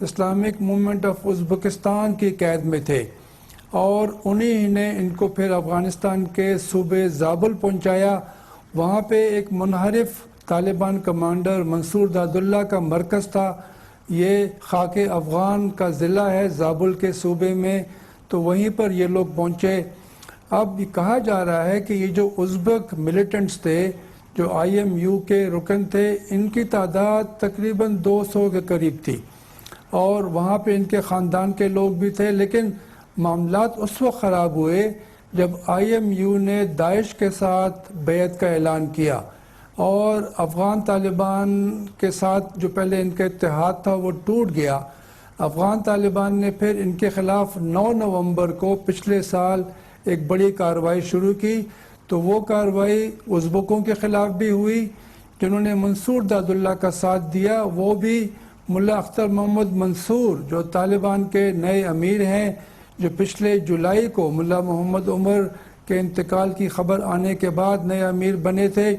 Islamic movement of Uzbekistan کی قید میں تھے، اور انہی نے ان کو پھر افغانستان کے صوبے زابل پہنچایا۔ وہاں پہ ایک منحرف طالبان کمانڈر منصور داد اللہ کا مرکز تھا۔ یہ خاک افغان کا ضلع ہے زابل کے صوبے میں، تو وہیں پر یہ لوگ پہنچے۔ اب یہ کہا جا رہا ہے کہ یہ جو ازبک ملیٹنٹس تھے، جو IMU کے رکن تھے، ان کی تعداد تقریباً 200 کے قریب تھی، اور وہاں پہ ان کے خاندان کے لوگ بھی تھے۔ لیکن معاملات اس وقت خراب ہوئے جب IMU نے داعش کے ساتھ بیعت کا اعلان کیا، اور افغان طالبان کے ساتھ جو پہلے ان کا اتحاد تھا وہ ٹوٹ گیا۔ افغان طالبان نے پھر ان کے خلاف 9 نومبر کو پچھلے سال ایک بڑی کارروائی شروع کی، تو وہ کارروائی ازبکوں کے خلاف بھی ہوئی، جنہوں نے منصور داد اللہ کا ساتھ دیا، وہ بھی ملا اختر محمد منصور جو طالبان کے نئے امیر ہیں، جو پچھلے جولائی کو ملا محمد عمر کے انتقال کی خبر آنے کے بعد نئے امیر بنے تھے۔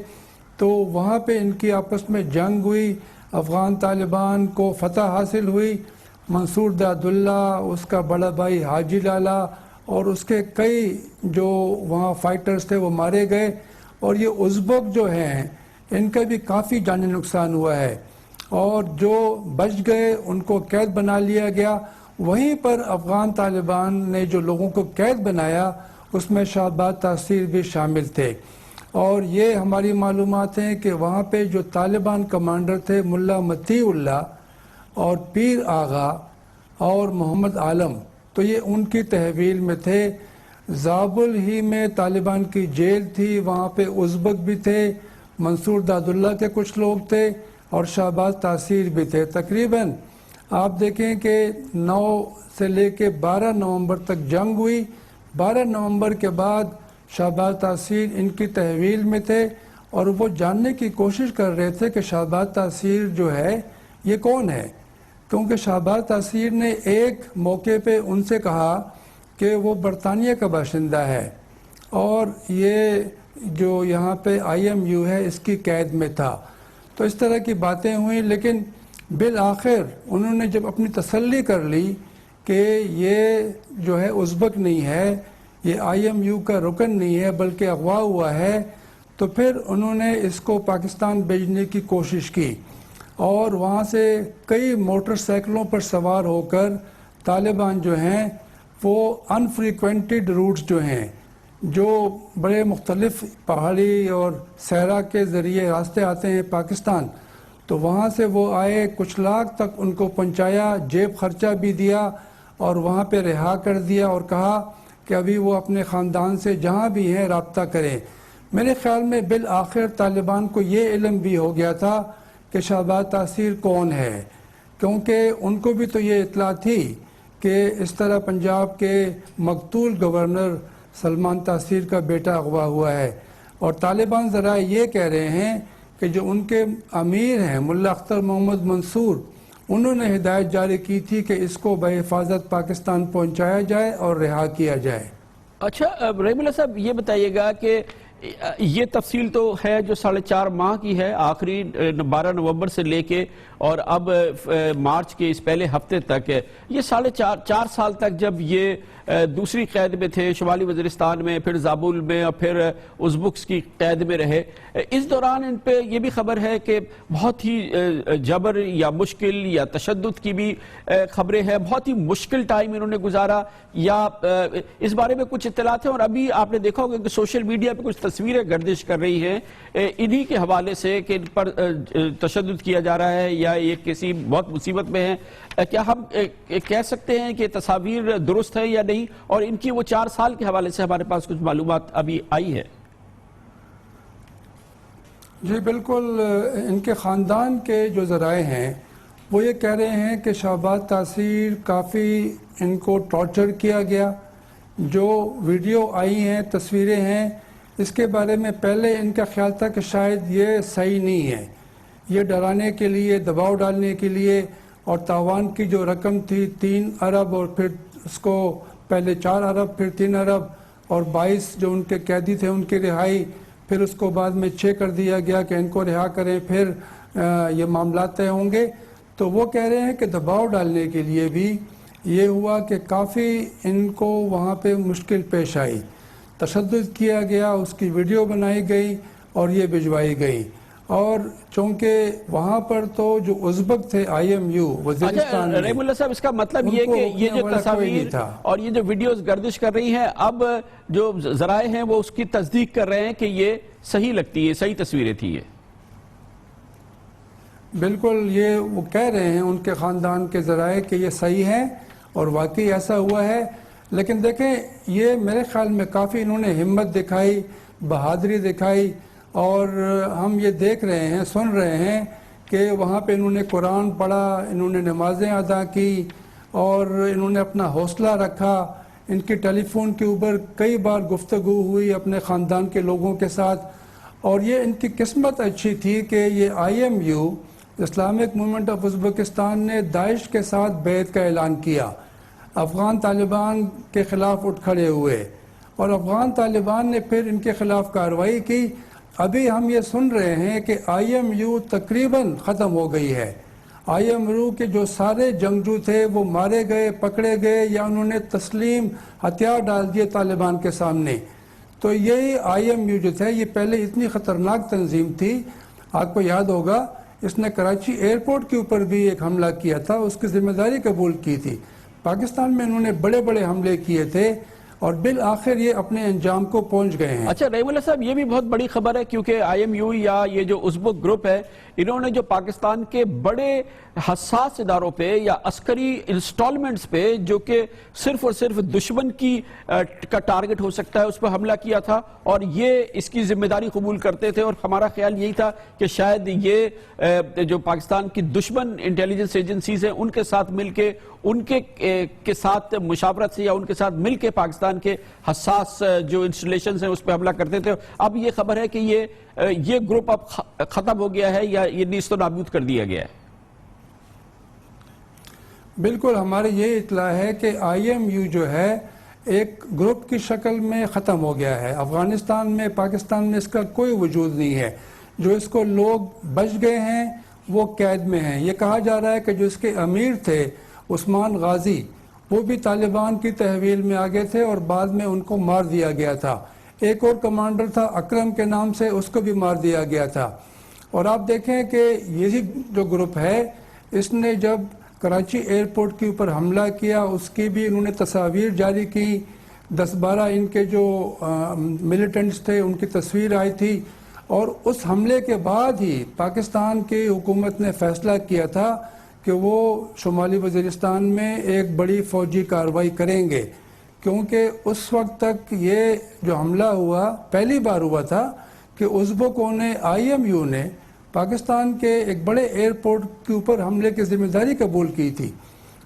تو وہاں پہ ان کی آپس میں جنگ ہوئی، افغان طالبان کو فتح حاصل ہوئی۔ منصور داد اللہ، اس کا بڑا بھائی حاجی لالا اور اس کے کئی جو وہاں فائٹرز تھے وہ مارے گئے، اور یہ ازبک جو ہیں ان کا بھی کافی جانی نقصان ہوا ہے، اور جو بچ گئے ان کو قید بنا لیا گیا۔ وہیں پر افغان طالبان نے جو لوگوں کو قید بنایا اس میں شہباز تاثیر بھی شامل تھے، اور یہ ہماری معلومات ہیں کہ وہاں پہ جو طالبان کمانڈر تھے ملا مطیع اللہ اور پیر آغا اور محمد عالم، تو یہ ان کی تحویل میں تھے۔ زابل ہی میں طالبان کی جیل تھی، وہاں پہ ازبک بھی تھے، منصور داد اللہ کے کچھ لوگ تھے، اور شہباز تاثیر بھی تھے۔ تقریباً آپ دیکھیں کہ 9 سے لے کے 12 نومبر تک جنگ ہوئی۔ 12 نومبر کے بعد شہباز تاثیر ان کی تحویل میں تھے، اور وہ جاننے کی کوشش کر رہے تھے کہ شہباز تاثیر جو ہے یہ کون ہے، کیونکہ شہباز تاثیر نے ایک موقع پہ ان سے کہا کہ وہ برطانیہ کا باشندہ ہے، اور یہ جو یہاں پہ IMU ہے اس کی قید میں تھا۔ تو اس طرح کی باتیں ہوئیں، لیکن بالآخر انہوں نے جب اپنی تسلی کر لی کہ یہ جو ہے ازبک نہیں ہے، یہ IMU کا رکن نہیں ہے بلکہ اغوا ہوا ہے، تو پھر انہوں نے اس کو پاکستان بھیجنے کی کوشش کی، اور وہاں سے کئی موٹر سائیکلوں پر سوار ہو کر طالبان جو ہیں وہ انفریکوینٹڈ روٹس جو ہیں، جو بڑے مختلف پہاڑی اور صحرا کے ذریعے راستے آتے ہیں پاکستان، تو وہاں سے وہ آئے، کچھ لاکھ تک ان کو پہنچایا، جیب خرچہ بھی دیا، اور وہاں پہ رہا کر دیا، اور کہا کہ ابھی وہ اپنے خاندان سے جہاں بھی ہیں رابطہ کریں۔ میرے خیال میں بالآخر طالبان کو یہ علم بھی ہو گیا تھا کہ شہباز تاثیر کون ہے، کیونکہ ان کو بھی تو یہ اطلاع تھی کہ اس طرح پنجاب کے مقتول گورنر سلمان تاثیر کا بیٹا اغوا ہوا ہے، اور طالبان ذرائع یہ کہہ رہے ہیں کہ جو ان کے امیر ہیں ملا اختر محمد منصور، انہوں نے ہدایت جاری کی تھی کہ اس کو بحفاظت پاکستان پہنچایا جائے اور رہا کیا جائے۔ اچھا رحیم اللہ صاحب، یہ بتائیے گا کہ یہ تفصیل تو ہے جو 4.5 ماہ کی ہے، آخری 12 نومبر سے لے کے اور اب مارچ کے اس پہلے ہفتے تک، یہ 4.5 سال تک جب یہ دوسری قید میں تھے شمالی وزیرستان میں، پھر زابل میں، اور پھر ازبکس کی قید میں رہے، اس دوران ان پہ یہ بھی خبر ہے کہ بہت ہی جبر یا مشکل یا تشدد کی بھی خبریں ہیں، بہت ہی مشکل ٹائم انہوں نے گزارا، یا اس بارے میں کچھ اطلاعات ہیں؟ اور ابھی آپ نے دیکھا ہوگا کہ سوشل میڈیا پہ کچھ تصویریں گردش کر رہی ہیں انہی کے حوالے سے کہ ان پر تشدد کیا جا رہا ہے یا یہ کسی بہت مصیبت میں ہیں۔ کیا ہم کہہ سکتے ہیں کہ تصاویر درست ہے یا نہیں؟ اور ان کی وہ 4 سال کے حوالے سے ہمارے پاس کچھ معلومات ابھی آئی ہے۔ جی بالکل، ان کے خاندان کے جو ذرائع ہیں وہ یہ کہہ رہے ہیں کہ شہباز تاثیر کافی ان کو ٹارچر کیا گیا۔ جو ویڈیو آئی ہیں، تصویریں ہیں، اس کے بارے میں پہلے ان کا خیال تھا کہ شاید یہ صحیح نہیں ہے، یہ ڈرانے کے لیے، دباؤ ڈالنے کے لیے، اور تاوان کی جو رقم تھی 3 ارب، اور پھر اس کو پہلے 4 ارب، پھر 3 ارب، اور 22 جو ان کے قیدی تھے ان کی رہائی، پھر اس کو بعد میں 6 کر دیا گیا کہ ان کو رہا کریں، پھر یہ معاملات طے ہوں گے۔ تو وہ کہہ رہے ہیں کہ دباؤ ڈالنے کے لیے بھی یہ ہوا کہ کافی ان کو وہاں پہ مشکل پیش آئی، تشدد کیا گیا، اس کی ویڈیو بنائی گئی اور یہ بھجوائی گئی. اور چونکہ وہاں پر تو جو ازبک تھے IMU وزیرستان میں، رحم اللہ صاحب، اس کا مطلب ان یہ کو کہ یہ اتنے جو والا کوئی نہیں تصاویر تھا. اور یہ جو ویڈیوز گردش کر رہی ہیں، اب جو ذرائع ہیں وہ اس کی تصدیق کر رہے ہیں کہ یہ صحیح لگتی ہے، صحیح تصویریں تھی یہ. بالکل، یہ وہ کہہ رہے ہیں ان کے خاندان کے ذرائع کہ یہ صحیح ہے اور واقعی ایسا ہوا ہے. لیکن دیکھیں، یہ میرے خیال میں کافی انہوں نے ہمت دکھائی، بہادری دکھائی، اور ہم یہ دیکھ رہے ہیں، سن رہے ہیں کہ وہاں پہ انہوں نے قرآن پڑھا، انہوں نے نمازیں ادا کی اور انہوں نے اپنا حوصلہ رکھا. ان کی ٹیلی فون کے اوپر کئی بار گفتگو ہوئی اپنے خاندان کے لوگوں کے ساتھ. اور یہ ان کی قسمت اچھی تھی کہ یہ IMU Islamic movement of Uzbekistan نے داعش کے ساتھ بیعت کا اعلان کیا، افغان طالبان کے خلاف اٹھ کھڑے ہوئے اور افغان طالبان نے پھر ان کے خلاف کارروائی کی. ابھی ہم یہ سن رہے ہیں کہ IMU تقریباً ختم ہو گئی ہے. IMU کے جو سارے جنگجو تھے وہ مارے گئے، پکڑے گئے یا انہوں نے تسلیم ہتھیار ڈال دیے طالبان کے سامنے. تو یہی IMU جو تھے، یہ پہلے اتنی خطرناک تنظیم تھی، آپ کو یاد ہوگا اس نے کراچی ایئرپورٹ کے اوپر بھی ایک حملہ کیا تھا، اس کی ذمہ داری قبول کی تھی. پاکستان میں انہوں نے بڑے بڑے حملے کیے تھے اور بالآخر یہ اپنے انجام کو پہنچ گئے ہیں. اچھا رحم اللہ صاحب، یہ بھی بہت بڑی خبر ہے کیونکہ IMU یا یہ جو ازبک گروپ ہے، انہوں نے جو پاکستان کے بڑے حساس اداروں پہ یا عسکری انسٹالمنٹس پہ جو کہ صرف اور صرف دشمن کا ٹارگٹ ہو سکتا ہے، اس پہ حملہ کیا تھا اور یہ اس کی ذمہ داری قبول کرتے تھے. اور ہمارا خیال یہی تھا کہ شاید یہ جو پاکستان کی دشمن انٹیلیجنس ایجنسیز ہیں ان کے ساتھ مل کے، ان کے ساتھ مشاورت سے یا ان کے ساتھ مل کے پاکستان کے حساس جو انسٹالیشنز ہیں اس پہ حملہ کرتے تھے. اب یہ خبر ہے کہ یہ گروپ اب ختم ہو گیا ہے یا یہ نیست و نابود کر دیا گیا ہے. بالکل، ہماری یہ اطلاع ہے کہ IMU جو ہے ایک گروپ کی شکل میں ختم ہو گیا ہے. افغانستان میں، پاکستان میں اس کا کوئی وجود نہیں ہے. جو اس کو لوگ بچ گئے ہیں وہ قید میں ہیں. یہ کہا جا رہا ہے کہ جو اس کے امیر تھے عثمان غازی، وہ بھی طالبان کی تحویل میں آگے تھے اور بعد میں ان کو مار دیا گیا تھا. ایک اور کمانڈر تھا اکرم کے نام سے، اس کو بھی مار دیا گیا تھا. اور آپ دیکھیں کہ یہی جو گروپ ہے، اس نے جب کراچی ایئرپورٹ کے اوپر حملہ کیا، اس کی بھی انہوں نے تصاویر جاری کی. 10-12 ان کے جو ملیٹنٹس تھے ان کی تصویر آئی تھی. اور اس حملے کے بعد ہی پاکستان کی حکومت نے فیصلہ کیا تھا کہ وہ شمالی وزیرستان میں ایک بڑی فوجی کارروائی کریں گے، کیونکہ اس وقت تک یہ جو حملہ ہوا پہلی بار ہوا تھا کہ ازبکوں نے، IMU نے پاکستان کے ایک بڑے ایئرپورٹ کے اوپر حملے کی ذمہ داری قبول کی تھی.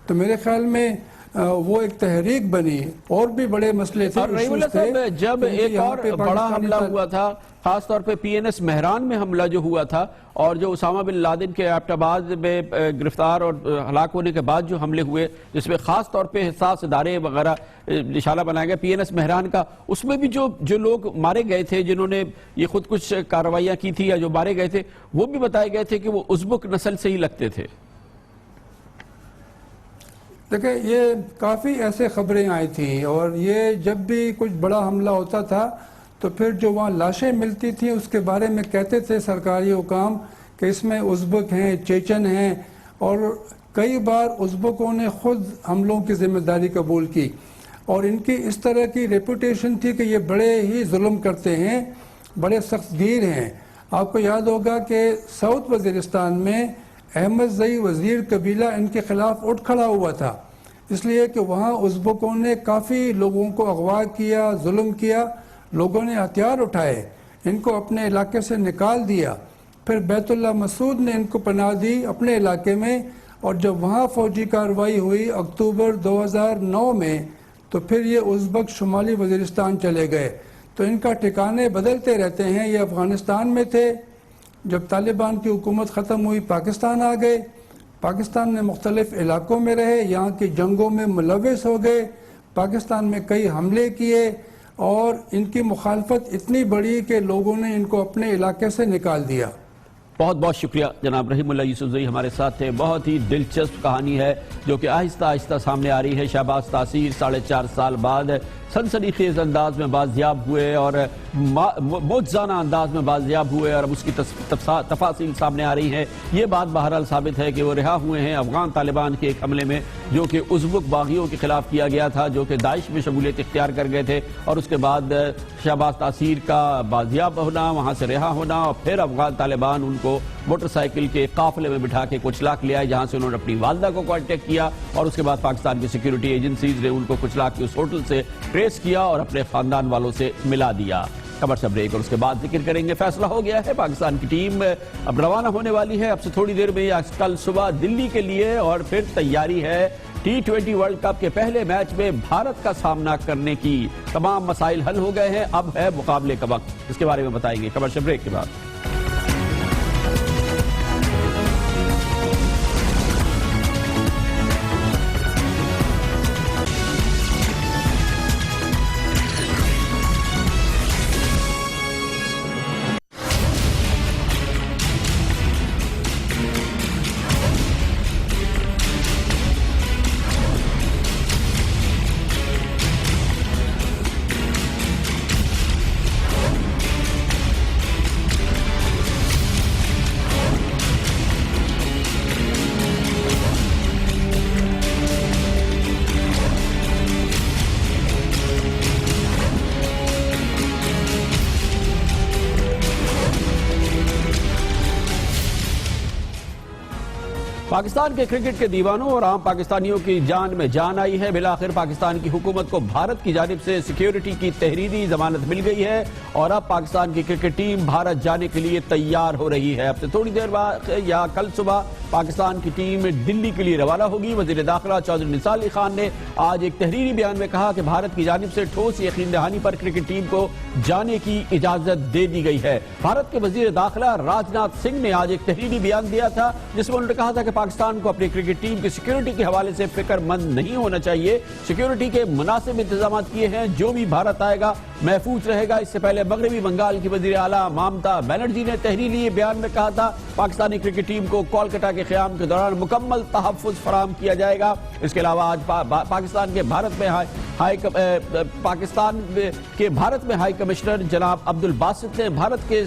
تو میرے خیال میں وہ ایک تحریک بنی، اور بھی بڑے مسئلے تھے. اور رحم اللہ صاحب، جب ایک اور بڑا حملہ ہوا تھا، خاص طور پہ PNS مہران میں حملہ جو ہوا تھا اور جو اسامہ بن لادن کے ایبٹ آباد میں گرفتار اور ہلاک ہونے کے بعد جو حملے ہوئے، جس میں خاص طور پہ حساس ادارے وغیرہ نشانہ بنایا گیا PNS مہران کا، اس میں بھی جو لوگ مارے گئے تھے، جنہوں نے یہ خود کچھ کارروائیاں کی تھی یا جو مارے گئے تھے، وہ بھی بتائے گئے تھے کہ وہ ازبک نسل سے ہی لگتے تھے. دیکھیں، یہ کافی ایسے خبریں آئی تھیں اور یہ جب بھی کچھ بڑا حملہ ہوتا تھا تو پھر جو وہاں لاشیں ملتی تھیں اس کے بارے میں کہتے تھے سرکاری حکام کہ اس میں ازبک ہیں، چیچن ہیں. اور کئی بار ازبکوں نے خود حملوں کی ذمہ داری قبول کی اور ان کی اس طرح کی ریپوٹیشن تھی کہ یہ بڑے ہی ظلم کرتے ہیں، بڑے سخت گیر ہیں. آپ کو یاد ہوگا کہ ساؤتھ وزیرستان میں احمد زئی وزیر قبیلہ ان کے خلاف اٹھ کھڑا ہوا تھا، اس لیے کہ وہاں ازبکوں نے کافی لوگوں کو اغوا کیا، ظلم کیا. لوگوں نے ہتھیار اٹھائے، ان کو اپنے علاقے سے نکال دیا. پھر بیت اللہ مسعود نے ان کو پناہ دی اپنے علاقے میں، اور جب وہاں فوجی کارروائی ہوئی اکتوبر 2009 میں تو پھر یہ ازبک شمالی وزیرستان چلے گئے. تو ان کا ٹھکانے بدلتے رہتے ہیں. یہ افغانستان میں تھے، جب طالبان کی حکومت ختم ہوئی پاکستان آ گئے، پاکستان میں مختلف علاقوں میں رہے، یہاں کی جنگوں میں ملوث ہو گئے، پاکستان میں کئی حملے کیے اور ان کی مخالفت اتنی بڑی کہ لوگوں نے ان کو اپنے علاقے سے نکال دیا. بہت بہت شکریہ جناب رحیم اللہ یوسفزئی ہمارے ساتھ تھے. بہت ہی دلچسپ کہانی ہے جو کہ آہستہ آہستہ سامنے آ رہی ہے. شہباز تاثیر 4.5 سال بعد سنسنی خیز انداز میں بازیاب ہوئے اور معجزانہ انداز میں بازیاب ہوئے اور اب اس کی تفاصیل سامنے آ رہی ہیں. یہ بات بہرحال ثابت ہے کہ وہ رہا ہوئے ہیں افغان طالبان کے ایک حملے میں جو کہ ازبک باغیوں کے خلاف کیا گیا تھا, جو کہ داعش میں شمولیت اختیار کر گئے تھے, اور اس کے بعد شہباز تاثیر کا بازیاب ہونا, وہاں سے رہا ہونا, اور پھر افغان طالبان ان کو موٹر سائیکل کے قافلے میں بٹھا کے کچلا کے لے آئے, جہاں سے انہوں نے اپنی والدہ کو کانٹیکٹ کیا, اور اس کے بعد پاکستان کی سیکیورٹی ایجنسیز نے ان کو کچلا کے اس ہوٹل سے ٹریس کیا اور اپنے خاندان والوں سے ملا دیا. خبر سے بریک اور اس کے بعد ذکر کریں گے. فیصلہ ہو گیا ہے, پاکستان کی ٹیم اب روانہ ہونے والی ہے اب سے تھوڑی دیر میں یا کل صبح دلی کے لیے, اور پھر تیاری ہے T20 ورلڈ کپ کے پہلے میچ میں بھارت کا سامنا کرنے کی. تمام مسائل حل ہو گئے ہیں, اب ہے مقابلے کا وقت. اس کے بارے میں بتائیں گے خبر سے بریک کے بعد. پاکستان کے کرکٹ کے دیوانوں اور عام پاکستانیوں کی جان میں جان آئی ہے. بالآخر پاکستان کی حکومت کو بھارت کی جانب سے سیکیورٹی کی تحریری ضمانت مل گئی ہے اور اب پاکستان کی کرکٹ ٹیم بھارت جانے کے لیے تیار ہو رہی ہے. اب سے تھوڑی دیر بعد یا کل صبح پاکستان کی ٹیم دلی کے لیے روانہ ہوگی. وزیر داخلہ چودھری نثار علی خان نے آج ایک تحریری بیان میں کہا کہ بھارت کی جانب سے ٹھوس یقین دہانی پر کرکٹ ٹیم کو جانے کی اجازت دے دی گئی ہے. بھارت کے وزیر داخلہ راجناتھ سنگھ نے آج ایک تحریری بیان دیا تھا جس میں انہوں نے کہا تھا کہ پاکستان کو اپنی کرکٹ ٹیم کی سیکیورٹی کے حوالے سے فکر مند نہیں ہونا چاہیے. سیکیورٹی کے مناسب انتظامات کیے ہیں, جو بھی بھارت آئے گا محفوظ رہے گا. اس سے پہلے مغربی بنگال کی وزیر اعلیٰ ممتا بنرجی نے تحریری بیان میں کہا تھا پاکستانی کرکٹ ٹیم کو کولکتہ کے قیام کے دوران مکمل تحفظ فراہم کیا جائے گا. اس کے علاوہ آج پاکستان کے بھارت میں ہائی کمشنر جناب عبد الباسط نے بھارت کے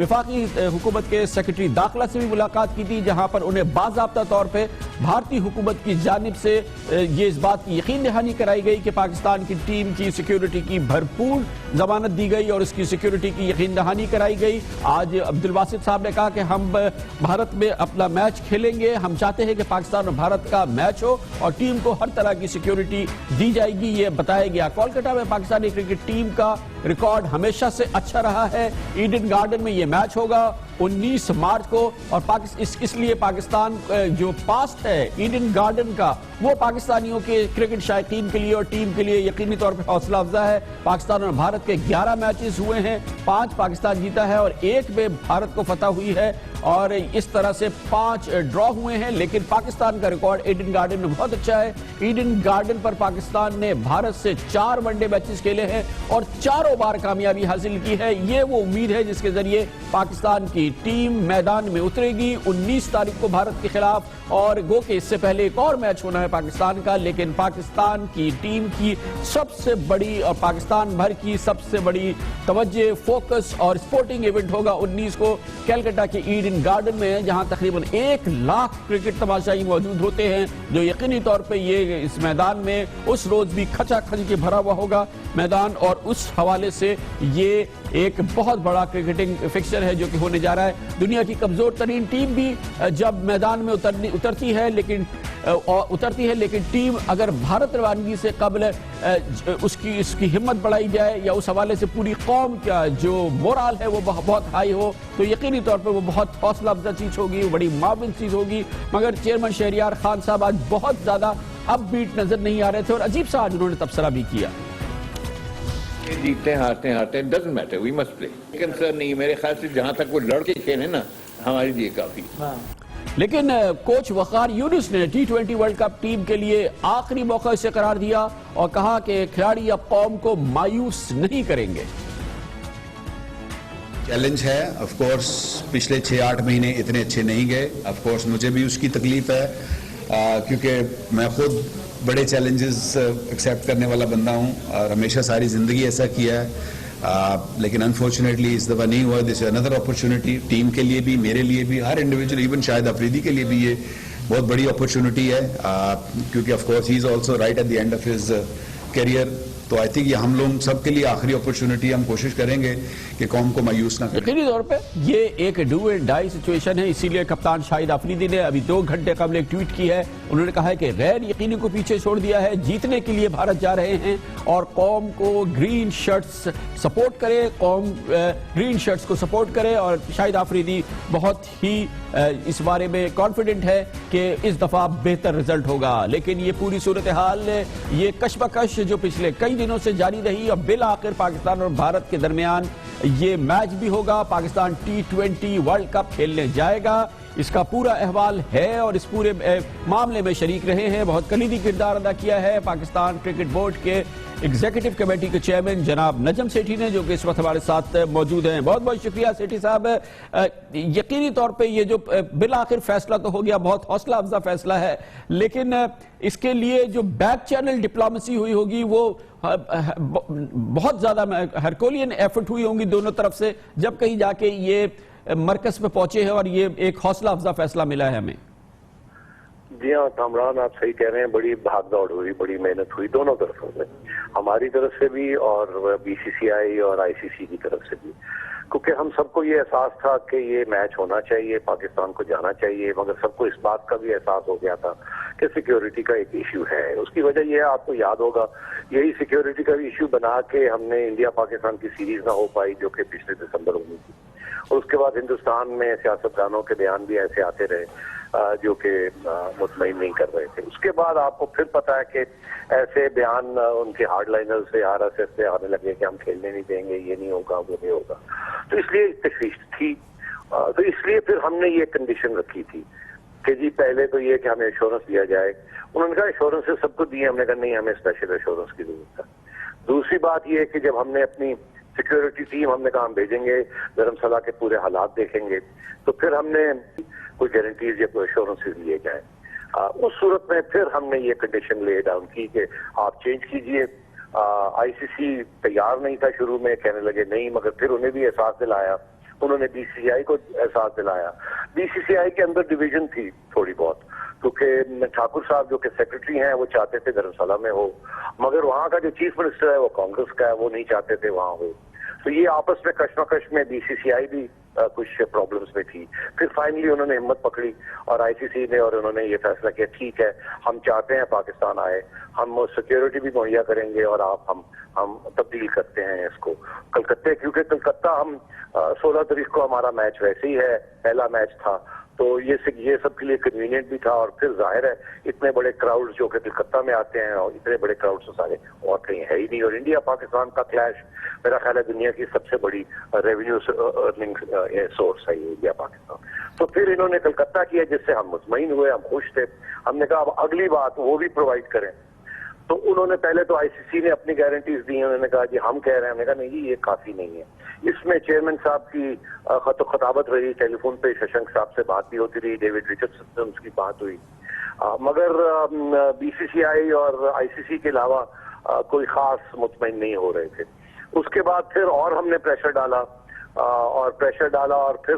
وفاقی حکومت کے سیکرٹری داخلہ سے بھی ملاقات کی تھی, جہاں پر انہیں باضابطہ طور پہ بھارتی حکومت کی جانب سے یہ اس بات کی یقین دہانی کرائی گئی کہ پاکستان کی ٹیم کی سیکیورٹی کی بھرپور ضمانت دی گئی اور اس کی سیکیورٹی کی یقین دہانی کرائی گئی. آج عبد الباسط صاحب نے کہا کہ ہم بھارت میں اپنا میچ کھیلیں گے, ہم چاہتے ہیں کہ پاکستان اور بھارت کا میچ ہو اور ٹیم کو ہر طرح کی سیکیورٹی دی جائے گی, یہ بتایا گیا. کولکتہ میں پاکستانی کرکٹ ٹیم کا ریکارڈ ہمیشہ سے اچھا رہا ہے. ایڈن گارڈن میں یہ میچ ہوگا 19 مارچ کو, اور اس لیے پاکستان جو پاسٹ ہے ایڈن گارڈن کا وہ پاکستانیوں کے کرکٹ شائقین کے لیے اور ٹیم کے لیے یقینی طور پر حوصلہ افزا ہے. پاکستان اور بھارت کے 11 میچز ہوئے ہیں, 5 پاکستان جیتا ہے اور 1 میں بھارت کو فتح ہوئی ہے, اور اس طرح سے 5 ڈرا ہوئے ہیں. لیکن پاکستان کا ریکارڈ ایڈن گارڈن میں بہت اچھا ہے. ایڈن گارڈن پر پاکستان نے بھارت سے 4 ون ڈے میچز کھیلے ہیں اور چاروں بار کامیابی حاصل کی ہے. یہ وہ امید ہے جس کے ذریعے پاکستان کی ٹیم میدان میں اترے گی 19 تاریخ کو بھارت کے خلاف, اور گو کہ اس سے پہلے ایک اور میچ ہونا ہے پاکستان کا. لیکن پاکستان کی ٹیم کی سب سے بڑی اور پاکستان بھر کی سب سے بڑی توجہ, فوکس اور سپورٹنگ ایونٹ ہوگا 19 کو کلکتہ کے ایڈن گارڈن میں, جہاں تقریباً 1 لاکھ کرکٹ تماشائی موجود ہوتے ہیں, جو یقینی طور پہ یہ اس میدان میں اس روز بھی کھچا کھچ کے بھرا ہوا ہوگا میدان, اور اس حوالے سے یہ ایک بہت بڑا کرکٹنگ فکسچر ہے جو کہ ہونے جا رہا ہے. دنیا کی کمزور ترین ٹیم بھی جب میدان میں اترتی ہے لیکن ٹیم اگر بھارت روانگی سے قبل اس کی ہمت بڑھائی جائے یا اس حوالے سے پوری قوم کا جو مورال ہے وہ بہت ہائی ہو, تو یقینی طور پہ وہ بہت حوصلہ افزا چیز ہوگی, بڑی معاون چیز ہوگی. مگر چیئرمین شہریار خان صاحب آج بہت زیادہ اپ بیٹ نظر نہیں آ رہے تھے اور عجیب سا آج انہوں نے تبصرہ بھی کیا. جیتتے ہارتے doesn't matter, we must play. Concern نہیں میرے خیال سے, جہاں تک وہ لڑ کے کھیلے نا ہمارے لیے کافی. لیکن کوچ وقار یونس نے T20 ورلڈ کپ ٹیم کے لیے آخری موقع اسے قرار دیا اور کہا کہ کھلاڑی اب قوم کو مایوس نہیں کریں گے. چیلنج ہے آف کورس. پچھلے 6-8 مہینے اتنے اچھے نہیں گئے. آف کورس مجھے بھی اس کی تکلیف ہے کیونکہ میں خود بڑے چیلنجز ایکسیپٹ کرنے والا بندہ ہوں اور ہمیشہ ساری زندگی ایسا کیا ہے. لیکن انفارچونیٹلی اس دفعہ نہیں ہوا. دس از اندر اپرچونٹی ٹیم کے لیے بھی, میرے لیے بھی, ہر انڈیویجول, ایون شاہد افریدی کے لیے بھی یہ بہت بڑی اپرچونٹی ہے کیونکہ of course he is also right at the end of his career. تو آئی تھنک یہ ہم لوگ سب کے لیے آخری اپرچونٹی. ہم کوشش کریں گے کہ قوم کو مایوس نہ کریں. یقینی طور پہ یہ ایک ڈو اینڈ ڈائی سچویشن ہے. اسی لیے کپتان شاہد آفریدی نے ابھی 2 گھنٹے قبل ایک ٹویٹ کی ہے. انہوں نے کہا ہے کہ غیر یقینی کو پیچھے چھوڑ دیا ہے, جیتنے کے لیے بھارت جا رہے ہیں اور قوم کو گرین شرٹس سپورٹ کرے, قوم گرین شرٹس کو سپورٹ کرے. اور شاہد آفریدی بہت ہی اس بارے میں کانفیڈنٹ ہے کہ اس دفعہ بہتر رزلٹ ہوگا. لیکن یہ پوری صورتحال, یہ کشمکش جو پچھلے کئی دنوں سے جاری رہی, اور بالآخر پاکستان اور بھارت کے درمیان یہ میچ بھی ہوگا. پاکستان T20 ورلڈ کپ کھیلنے جائے گا, اس کا پورا احوال ہے اور اس پورے معاملے میں شریک رہے ہیں, بہت کلیدی کردار ادا کیا ہے پاکستان کرکٹ بورڈ کے ایگزیکٹو کمیٹی کے چیئرمین جناب نجم سیٹھی نے, جو کہ اس وقت ہمارے ساتھ موجود ہیں. بہت بہت شکریہ سیٹھی صاحب. یقینی طور پہ یہ جو بالآخر فیصلہ تو ہو گیا, بہت حوصلہ افزا فیصلہ ہے, لیکن اس کے لیے جو بیک چینل ڈپلومیسی ہوئی ہوگی وہ بہت زیادہ ہرکولین ایفرٹ ہوئی ہوں گی دونوں طرف سے, جب کہیں جا کے یہ مرکز پہ پہنچے ہیں اور یہ ایک حوصلہ افزا فیصلہ ملا ہے ہمیں. جی ہاں کامران, آپ صحیح کہہ رہے ہیں. بڑی بھاگ دوڑ ہوئی, بڑی محنت ہوئی دونوں طرفوں سے, ہماری طرف سے بھی اور BCCI اور ICC کی طرف سے بھی, کیونکہ ہم سب کو یہ احساس تھا کہ یہ میچ ہونا چاہیے, پاکستان کو جانا چاہیے, مگر سب کو اس بات کا بھی احساس ہو گیا تھا کہ سیکیورٹی کا ایک ایشو ہے. اس کی وجہ یہ ہے, آپ کو یاد ہوگا, یہی سیکیورٹی کا ایشو بنا کے ہم نے انڈیا پاکستان کی سیریز نہ ہو پائی جو کہ پچھلے دسمبر ہونی تھی. اور اس کے بعد ہندوستان میں سیاستدانوں کے بیان بھی ایسے آتے رہے جو کہ مطمئن نہیں کر رہے تھے. اس کے بعد آپ کو پھر پتا ہے کہ ایسے بیان ان کے ہارڈ لائنر سے RSS سے آنے لگے کہ ہم کھیلنے نہیں دیں گے, یہ نہیں ہوگا, وہ نہیں ہوگا. تو اس لیے تشویش تھی. تو اس لیے پھر ہم نے یہ کنڈیشن رکھی تھی کہ جی پہلے تو یہ کہ ہمیں ایشورنس دیا جائے. انہوں نے کہا ایشورنس سے سب کو دیے, ہم نے کہا نہیں, ہمیں اسپیشل ایشورنس کی ضرورت ہے. دوسری بات یہ ہے کہ جب ہم نے اپنی سیکیورٹی ٹیم, ہم نے کہا ہم بھیجیں گے, دھرمشالہ کے پورے حالات دیکھیں گے, تو پھر ہم نے کوئی گارنٹیز یا کوئی ایشورنسز لیے جائیں. اس صورت میں پھر ہم نے یہ کنڈیشن لے ڈاؤن کی کہ آپ چینج کیجئے. ICC تیار نہیں تھا شروع میں, کہنے لگے نہیں, مگر پھر انہیں بھی احساس دلایا, انہوں نے BCCI کو احساس دلایا. BCCI کے اندر ڈویژن تھی تھوڑی بہت, کیونکہ ٹھاکر صاحب جو کہ سیکرٹری ہیں وہ چاہتے تھے دھرمشالہ میں ہو, مگر وہاں کا جو چیف منسٹر ہے وہ کانگریس کا ہے, وہ نہیں چاہتے تھے وہاں ہو. تو یہ آپس میں کشمکش میں BCCI بھی کچھ پرابلمز میں تھی. پھر فائنلی انہوں نے ہمت پکڑی اور ICC نے, اور انہوں نے یہ فیصلہ کیا ٹھیک ہے ہم چاہتے ہیں پاکستان آئے, ہم سیکیورٹی بھی مہیا کریں گے اور ہم تبدیل کرتے ہیں اس کو کلکتے, کیونکہ کلکتہ ہم 16 تاریخ کو ہمارا میچ ویسے ہی ہے, پہلا میچ تھا, تو یہ سب کے لیے کنوینئنٹ بھی تھا. اور پھر ظاہر ہے اتنے بڑے کراؤڈ جو کہ کلکتہ میں آتے ہیں, اور اتنے بڑے کراؤڈ تو سارے اور کہیں ہے ہی نہیں. اور انڈیا پاکستان کا کلیش میرا خیال ہے دنیا کی سب سے بڑی ریونیو ارننگ سورس ہے یہ انڈیا پاکستان. تو پھر انہوں نے کلکتہ کیا, جس سے ہم مطمئن ہوئے, ہم خوش تھے. ہم نے کہا اب اگلی بات وہ بھی پرووائڈ کریں. تو انہوں نے پہلے تو ICC نے اپنی گارنٹیز دی, انہوں نے کہا جی ہم کہہ رہے ہیں. ہم نے کہا نہیں جی یہ کافی نہیں ہے. اس میں چیئرمین صاحب کی خط و خطابت رہی, ٹیلی فون پہ ششنک صاحب سے بات بھی ہوتی رہی, ڈیوڈ رچرڈسن سے اس کی بات ہوئی, مگر BCCI اور ICC کے علاوہ کوئی خاص مطمئن نہیں ہو رہے تھے. اس کے بعد پھر اور ہم نے پریشر ڈالا اور پھر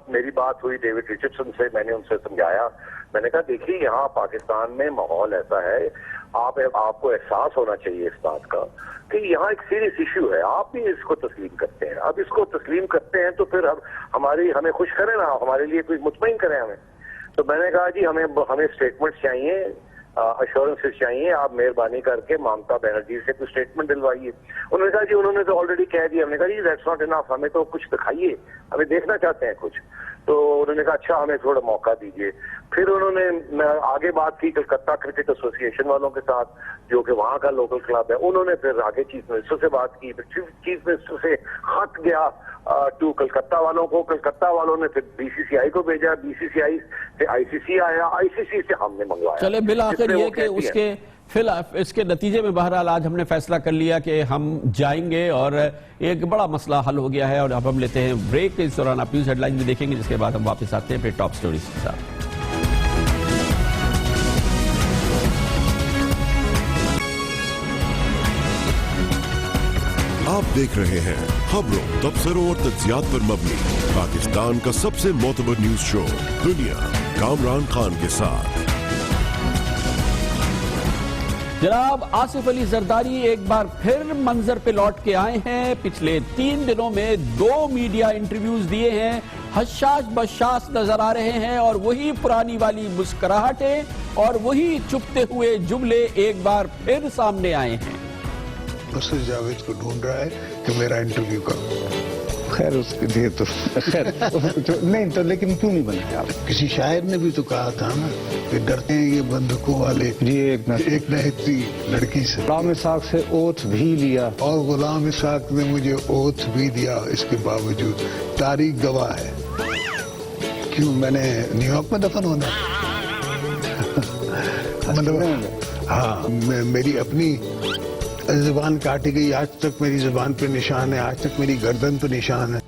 میری بات ہوئی ڈیوڈ رچرڈسن سے. میں نے ان سے سمجھایا, میں نے کہا دیکھیے یہاں پاکستان میں ماحول ایسا ہے, آپ کو احساس ہونا چاہیے اس بات کا کہ یہاں ایک سیریس ایشو ہے, آپ بھی اس کو تسلیم کرتے ہیں. اب اس کو تسلیم کرتے ہیں تو پھر ہمیں خوش کریں نا, ہمارے لیے کوئی مطمئن کریں ہمیں. تو میں نے کہا جی ہمیں اسٹیٹمنٹ چاہیے, ایشورنسز چاہیے, آپ مہربانی کر کے ممتا بنرجی سے کوئی اسٹیٹمنٹ دلوائیے. انہوں نے کہا جی انہوں نے تو آلریڈی کہہ دیا. ہم نے کہا جی دیٹس ناٹ انف, ہمیں تو کچھ دکھائیے, ہمیں دیکھنا چاہتے ہیں کچھ. تو انہوں نے کہا اچھا ہمیں تھوڑا موقع دیجیے. پھر انہوں نے آگے بات کی کلکتہ کرکٹ ایسوسی ایشن والوں کے ساتھ, جو کہ وہاں کا لوکل کلب ہے. انہوں نے پھر آگے چیف منسٹر سے بات کی, پھر چیف منسٹر سے خط گیا ٹو کلکتہ والوں کو, کلکتہ والوں نے پھر BCCI کو بھیجا, BCCI سے ICC آیا, ICC سے ہم نے منگوایا. چلے بالآخر یہ کہ اس کے اس کے نتیجے میں بہرحال آج ہم نے فیصلہ کر لیا کہ ہم جائیں گے اور ایک بڑا مسئلہ حل ہو گیا ہے. اور اب ہم لیتے ہیں بریک. اس دوران آپ نیوز ہیڈ لائن بھی دیکھیں گے, جس کے بعد ہم واپس آتے ہیں پھر ٹاپ سٹوریز کے ساتھ. آپ دیکھ رہے ہیں خبروں, تبصروں اور تجزیات پر مبنی پاکستان کا سب سے معتبر نیوز شو دنیا, کامران خان کے ساتھ. جناب آصف علی زرداری ایک بار پھر منظر پہ لوٹ کے آئے ہیں. پچھلے 3 دنوں میں 2 میڈیا انٹرویوز دیے ہیں. حشاش بشاش نظر آ رہے ہیں اور وہی پرانی والی مسکراہٹیں اور وہی چپتے ہوئے جملے ایک بار پھر سامنے آئے ہیں. مسٹر جاوید کو ڈھونڈ رہا ہے کہ میرا انٹرویو کرو. خیر اس کے لیے تو خیر نہیں تو لیکن کیوں نہیں بنایا آپ؟ کسی شاعر نے بھی تو کہا تھا نا کہ ڈرتے ہیں یہ بندوقوں والے جی ایک نہتی لڑکی سے. غلام اسحاق سے اوتھ بھی لیا اور غلام اسحاق نے مجھے اوتھ بھی دیا. اس کے باوجود تاریخ گواہ ہے. کیوں میں نے نیو یارک میں دفن ہونا؟ مطلب ہاں میری اپنی زبان کاٹی گئی. آج تک میری زبان پہ نشان ہے, آج تک میری گردن پہ نشان ہے.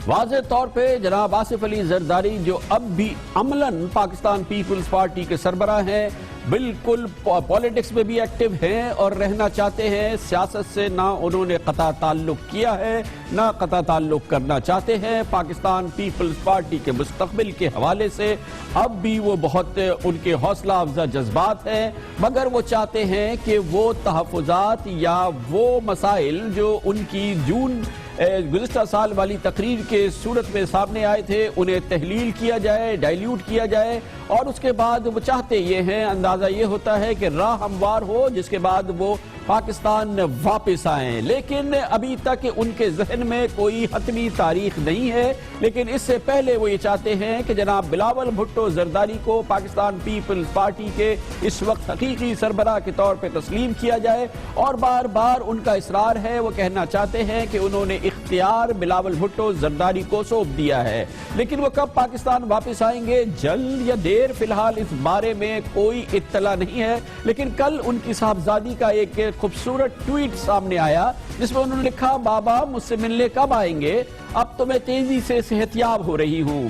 واضح طور پہ جناب آصف علی زرداری جو اب بھی عملاً پاکستان پیپلز پارٹی کے سربراہ ہیں, بالکل پولیٹکس میں بھی ایکٹیو ہیں اور رہنا چاہتے ہیں. سیاست سے نہ انہوں نے قطع تعلق کیا ہے نہ قطع تعلق کرنا چاہتے ہیں. پاکستان پیپلز پارٹی کے مستقبل کے حوالے سے اب بھی وہ بہت ان کے حوصلہ افزا جذبات ہیں, مگر وہ چاہتے ہیں کہ وہ تحفظات یا وہ مسائل جو ان کی گزشتہ سال والی تقریر کے صورت میں سامنے آئے تھے انہیں تحلیل کیا جائے, ڈائلیوٹ کیا جائے, اور اس کے بعد وہ چاہتے یہ ہیں, اندازہ یہ ہوتا ہے کہ راہ ہموار ہو جس کے بعد وہ پاکستان واپس آئیں. لیکن ابھی تک ان کے ذہن میں کوئی حتمی تاریخ نہیں ہے. لیکن اس سے پہلے وہ یہ چاہتے ہیں کہ جناب بلاول بھٹو زرداری کو پاکستان پیپلز پارٹی کے اس وقت حقیقی سربراہ کے طور پہ تسلیم کیا جائے. اور بار بار ان کا اصرار ہے, وہ کہنا چاہتے ہیں کہ انہوں نے اختیار بلاول بھٹو زرداری کو سونپ دیا ہے. لیکن وہ کب پاکستان واپس آئیں گے, جلد یا دیر, فی الحال اس بارے میں کوئی اطلاع نہیں ہے. لیکن کل ان کی صاحبزادی کا ایک خوبصورت ٹویٹ سامنے آیا جس میں انہوں نے لکھا, بابا مجھ سے ملنے کب آئیں گے, اب تو میں تیزی سے صحتیاب ہو رہی ہوں.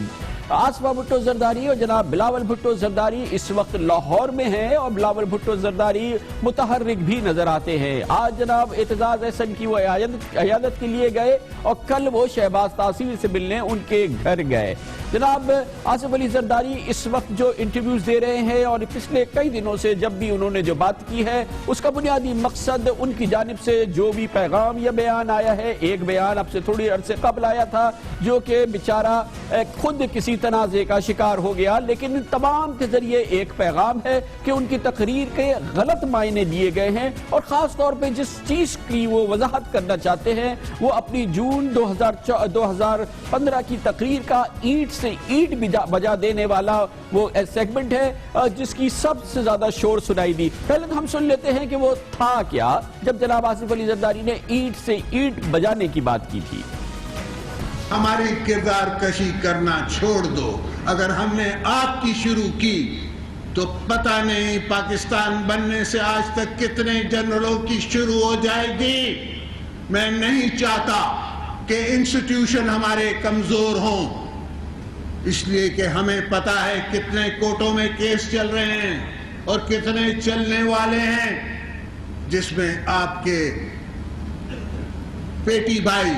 آصفہ بھٹو زرداری اور جناب بلاول بھٹو زرداری اس وقت لاہور میں ہیں اور بلاول بھٹو زرداری متحرک بھی نظر آتے ہیں. آج جناب اعتزاز احسن کی وہ عیادت کے لیے گئے اور کل وہ شہباز تاثیر سے ملنے ان کے گھر گئے. جناب آصف علی زرداری اس وقت جو انٹرویوز دے رہے ہیں اور پچھلے کئی دنوں سے جب بھی انہوں نے جو بات کی ہے اس کا بنیادی مقصد ان کی جانب سے جو بھی پیغام یا بیان آیا ہے, ایک بیان اب سے تھوڑی عرصے قبل آیا تھا جو کہ بیچارہ خود کسی تنازع کا شکار ہو گیا, لیکن تمام کے ذریعے ایک پیغام ہے کہ ان کی تقریر کے غلط معنی دیے گئے ہیں. اور خاص طور پہ جس چیز کی وہ وضاحت کرنا چاہتے ہیں وہ اپنی جون 2015 کی تقریر کا اینٹ سے اینٹ بجا دینے والا وہ سیگمنٹ ہے جس کی سب سے زیادہ شور سنائی دی. پہلے تو ہم سن لیتے ہیں کہ وہ تھا کیا جب جناب آصف علی زرداری نے اینٹ سے اینٹ بجانے کی بات کی تھی. ہماری کردار کشی کرنا چھوڑ دو. اگر ہم نے آپ کی شروع کی تو پتہ نہیں پاکستان بننے سے آج تک کتنے جنرلوں کی شروع ہو جائے گی. میں نہیں چاہتا کہ انسٹیٹیوشن ہمارے کمزور ہوں, اس لیے کہ ہمیں پتہ ہے کتنے کورٹوں میں کیس چل رہے ہیں اور کتنے چلنے والے ہیں جس میں آپ کے پیٹی بھائی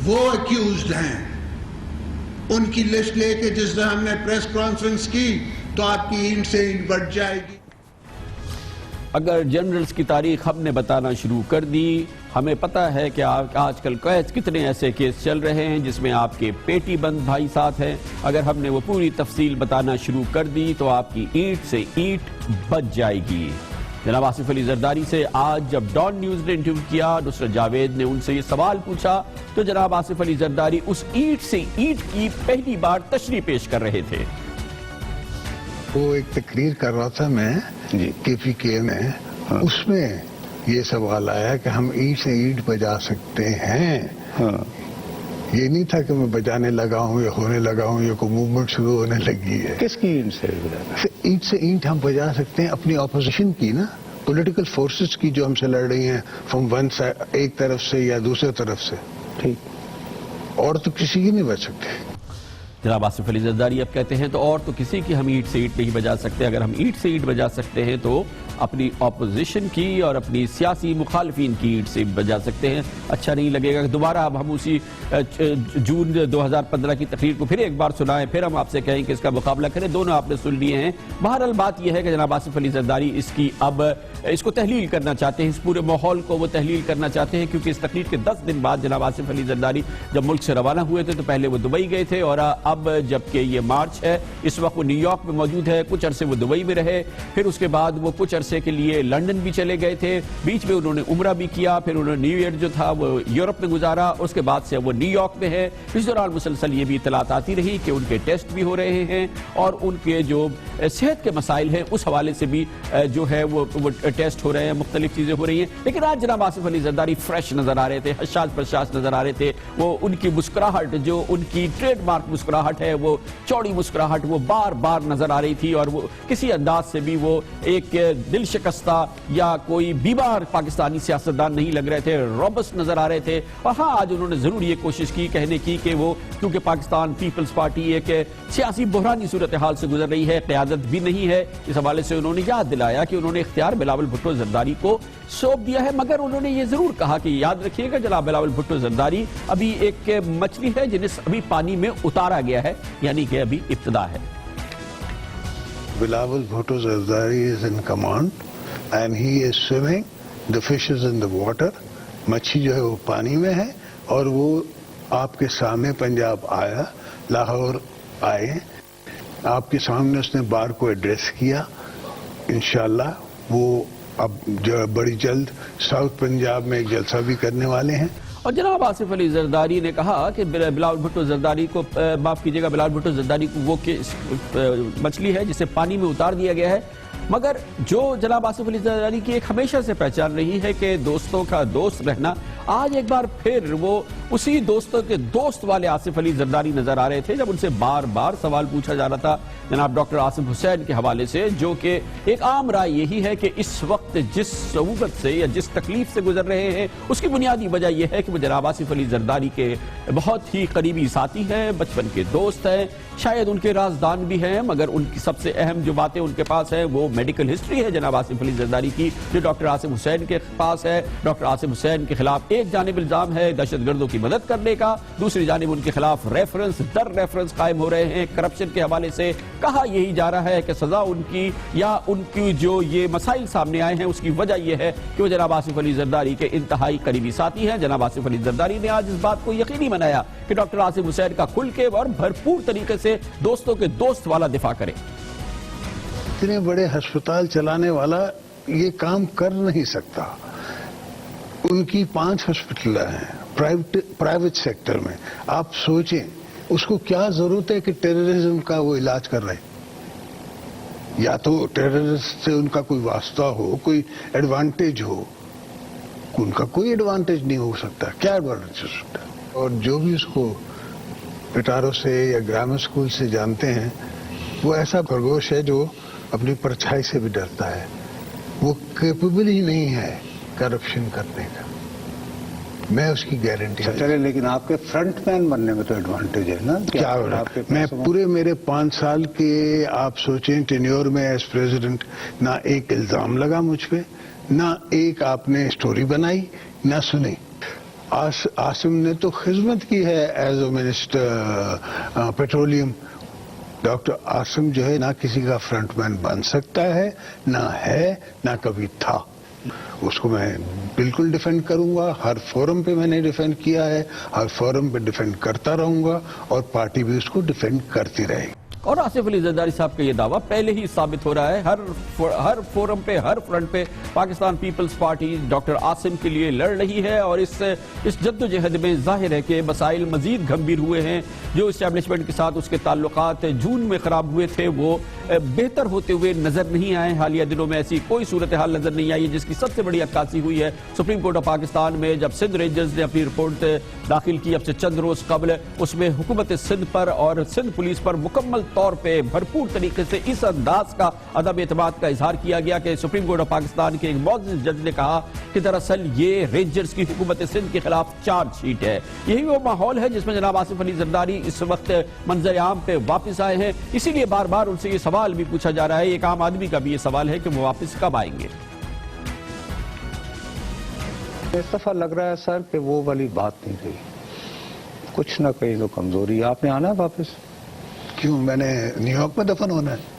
وہ ایکیوزڈ ہیں. ان کی لسٹ لے کے جس دن ہم نے پریس کانفرنس کی تو آپ کی اینٹ سے اینٹ بڑھ جائے گی. اگر جنرلز کی تاریخ ہم نے بتانا شروع کر دی, ہمیں پتہ ہے کہ آج کل کتنے ایسے کیس چل رہے ہیں جس میں آپ کے پیٹی بند بھائی ساتھ ہیں. اگر ہم نے وہ پوری تفصیل بتانا شروع کر دی تو آپ کی اینٹ سے اینٹ بچ جائے گی. جناب آصف علی زرداری سے آج جب ڈان نیوز نے انٹرویو کیا, نصرت جاوید نے ان سے یہ سوال پوچھا تو جناب آصف علی زرداری اس اینٹ سے اینٹ کی پہلی بار تشریح پیش کر رہے تھے. وہ ایک تقریر کر رہا تھا میں KPK میں, اس میں یہ سوال آیا کہ ہم اینٹ سے اینٹ بجا سکتے ہیں. یہ نہیں تھا کہ میں بجانے لگا ہوں یا ہونے لگا ہوں یا کوئی موومنٹ شروع ہونے لگی ہے. کس کی اینٹ سے بجانا؟ اینٹ سے اینٹ ہم بجا سکتے ہیں اپنی اپوزیشن کی نا, پولیٹیکل فورسز کی جو ہم سے لڑ رہی ہیں فرام ون سائڈ, ایک طرف سے یا دوسرے طرف سے. ٹھیک, اور تو کسی کی نہیں بچ سکتے. جناب آصف علی زرداری اب کہتے ہیں تو اور تو کسی کی ہم اینٹ سے اینٹ نہیں بجا سکتے. اگر ہم اینٹ سے اینٹ بجا سکتے ہیں تو اپنی اپوزیشن کی اور اپنی سیاسی مخالفین کی اینٹ سے بجا سکتے ہیں. اچھا نہیں لگے گا کہ دوبارہ اب ہم اسی جون 2015 کی تقریر کو پھر ایک بار سنائیں, پھر ہم آپ سے کہیں کہ اس کا مقابلہ کریں. دونوں آپ نے سن لیے ہیں. بہرحال بات یہ ہے کہ جناب آصف علی زرداری اس کو تحلیل کرنا چاہتے ہیں, اس پورے ماحول کو وہ تحلیل کرنا چاہتے ہیں, کیونکہ اس تقریر کے 10 دن بعد جناب آصف علی زرداری جب ملک سے روانہ ہوئے تھے تو پہلے وہ دبئی گئے تھے, اور اب جبکہ یہ مارچ ہے اس وقت وہ نیو یارک میں موجود ہے. کچھ عرصے وہ دبئی میں رہے, پھر اس کے بعد وہ کچھ عرصے کے لیے لنڈن بھی چلے گئے تھے, بیچ میں انہوں نے عمرہ بھی کیا, پھر انہوں نے نیو ایئر جو تھا وہ یورپ میں گزارا, اس کے بعد سے وہ نیو یارک میں ہے. اس دوران مسلسل یہ بھی اطلاعات آتی رہی کہ ان کے ٹیسٹ بھی ہو رہے ہیں اور ان کے جو صحت کے مسائل ہیں اس حوالے سے بھی جو ہے وہ ٹیسٹ ہو رہے ہیں, مختلف چیزیں ہو رہی ہیں. لیکن آج جناب آصف علی زرداری فریش نظر آ رہے تھے, حشاش پرشاش نظر آ رہے تھے. وہ ان کی مسکراہٹ, جو ان کی ٹریڈ مارک مسکراہٹ ہے, وہ چوڑی مسکراہٹ, وہ بار بار نظر آ رہی تھی, اور وہ کسی انداز سے بھی وہ ایک دل شکستہ یا کوئی بیمار پاکستانی سیاستدان نہیں لگ رہے تھے, روبسٹ نظر آ رہے تھے. اور ہاں, آج انہوں نے ضرور یہ کوشش کی کہنے کی کہ وہ کیونکہ پاکستان پیپلز پارٹی ایک سیاسی بحرانی صورتحال سے گزر رہی ہے, قیادت بھی نہیں ہے, اس حوالے سے انہوں نے یاد دلایا کہ انہوں نے اختیار بلاول بھٹو زرداری کو سونپ دیا ہے. مگر انہوں نے یہ ضرور کہا کہ یاد رکھیے گا جناب بلاول بھٹو زرداری ابھی ایک مچھلی ہے جنہیں ابھی پانی میں اتارا گیا ہے, یعنی کہ ابھی ابتدا ہے. Bilawal Bhutto Zardari is in command and he is swimming, the fish is in the water. مچھی جو ہے وہ پانی میں ہے, اور وہ آپ کے سامنے پنجاب آیا, لاہور آئے, آپ کے سامنے اس نے بار کو ایڈریس کیا. انشاءاللہ وہ اب جو بڑی جلد ساؤتھ پنجاب میں ایک جلسہ بھی کرنے والے ہیں. اور جناب آصف علی زرداری نے کہا کہ بلاول بھٹو زرداری کو معاف کیجیے گا, بلاول بھٹو زرداری کو وہ مچھلی ہے جسے پانی میں اتار دیا گیا ہے. مگر جو جناب آصف علی زرداری کی ایک ہمیشہ سے پہچان رہی ہے کہ دوستوں کا دوست رہنا, آج ایک بار پھر وہ اسی دوستوں کے دوست والے آصف علی زرداری نظر آ رہے تھے جب ان سے بار بار سوال پوچھا جا رہا تھا جناب ڈاکٹر عاصم حسین کے حوالے سے, جو کہ ایک عام رائے یہی ہے کہ اس وقت جس صعوبت سے یا جس تکلیف سے گزر رہے ہیں اس کی بنیادی وجہ یہ ہے کہ وہ جناب آصف علی زرداری کے بہت ہی قریبی ساتھی ہیں, بچپن کے دوست ہیں, شاید ان کے رازدان بھی ہیں. مگر ان کی سب سے اہم جو باتیں ان کے پاس ہیں وہ میڈیکل ہسٹری ہے جناب آصف علی زرداری کی, جو ڈاکٹر عاصم حسین کے پاس ہے. ڈاکٹر عاصم حسین کے خلاف ایک جانب الزام ہے دہشت گردوں کی مدد کرنے کا, دوسری جانب ان کے خلاف ریفرنس در ریفرنس قائم ہو رہے ہیں کرپشن کے حوالے سے. کہا یہی جا رہا ہے کہ سزا ان کی یا ان کی جو یہ مسائل سامنے آئے ہیں اس کی وجہ یہ ہے کہ وہ جناب آصف علی زرداری کے انتہائی قریبی ساتھی ہیں. جناب آصف علی زرداری نے آج اس بات کو یقینی بنایا کہ ڈاکٹر عاصم حسین کا کھل کے اور بھرپور طریقے سے دوستوں کے دوست والا دفاع کرے. اتنے بڑے ہسپتال چلانے والا یہ کام کر نہیں سکتا. ان کی 5 ہسپتال ہیں پرائیویٹ سیکٹر میں. آپ سوچیں اس کو کیا ضرورت ہے کہ ٹیررزم کا وہ علاج کر رہے ہیں. یا تو ٹیررسٹ سے ان کا کوئی واسطہ ہو, کوئی ایڈوانٹیج ہو. ان کا کوئی ایڈوانٹیج نہیں ہو سکتا. کیا ایڈوانٹیج ہو سکتا ہے؟ اور جو بھی اس کو پٹارو سے یا گرامر اسکول سے جانتے ہیں وہ ایسا خرگوش ہے جو اپنی پرچھائی سے بھی ڈرتا ہے. وہ کیپیبل ہی نہیں ہے کرپشن کرنے کا. میں اس کی گارنٹی. چلے, لیکن آپ کے فرنٹ مین بننے میں تو ایڈوانٹیج ہے نا. کیا میں پورے میرے 5 سال کے آپ سوچیں ٹینیور میں ایز پریزیڈنٹ نہ ایک الزام لگا مجھ پہ, نہ ایک آپ نے اسٹوری بنائی, نہ سنی. عاصم نے تو خدمت کی ہے as a minister petroleum. Doctor Asim جو ہے نہ کسی کا فرنٹ مین بن سکتا ہے, نہ ہے, نہ کبھی تھا. اس کو میں بالکل ڈیفینڈ کروں گا. ہر فورم پہ میں نے ڈیفینڈ کیا ہے, ہر فورم پہ ڈیفینڈ کرتا رہوں گا, اور پارٹی بھی اس کو ڈیفینڈ کرتی رہے گی. اور آصف علی زرداری صاحب کا یہ دعویٰ پہلے ہی ثابت ہو رہا ہے، ہر فورم پہ، ہر فرنٹ پہ Pakistan Peoples Party doctor Asim کے لیے لڑ رہی ہے، اور اس جد و جہد میں ظاہر ہے کہ مسائل مزید گھمبیر ہوئے ہیں۔ جو اسٹیبلشمنٹ کے ساتھ اس کے تعلقات جون میں خراب ہوئے تھے وہ بہتر ہوتے ہوئے نظر نہیں آئے۔ حالیہ دنوں میں ایسی کوئی صورتحال نظر نہیں آئی، جس کی سب سے بڑی عکاسی ہوئی ہے سپریم کورٹ آف پاکستان میں، جب سندھ رینجرز نے اپنی رپورٹ داخل کی اب سے چند روز قبل۔ اس میں حکومت سندھ پر اور سندھ پولیس پر مکمل طور پہ بھرپور طریقے سے اس انداز کا عدم اعتماد کا اظہار کیا گیا کہ سپریم کورٹ آف پاکستان کے ایک معزز جج نے کہا کہ دراصل یہ رینجرز کی حکومت سندھ کے خلاف چارج شیٹ ہے۔ یہی وہ ماحول ہے جس میں جناب آصف علی زرداری اس وقت منظر عام پہ واپس آئے ہیں، اسی لیے بار بار ان سے یہ سوال بھی پوچھا جا رہا ہے، ایک عام آدمی کا بھی یہ سوال ہے کہ وہ واپس کب آئیں گے۔ اس دفعہ لگ رہا ہے سر کہ وہ والی بات نہیں رہی، کچھ نہ کہیں تو کمزوری۔ آپ نے آنا ہے واپس؟ کیوں، میں نے نیو یارک میں دفن ہونا ہے؟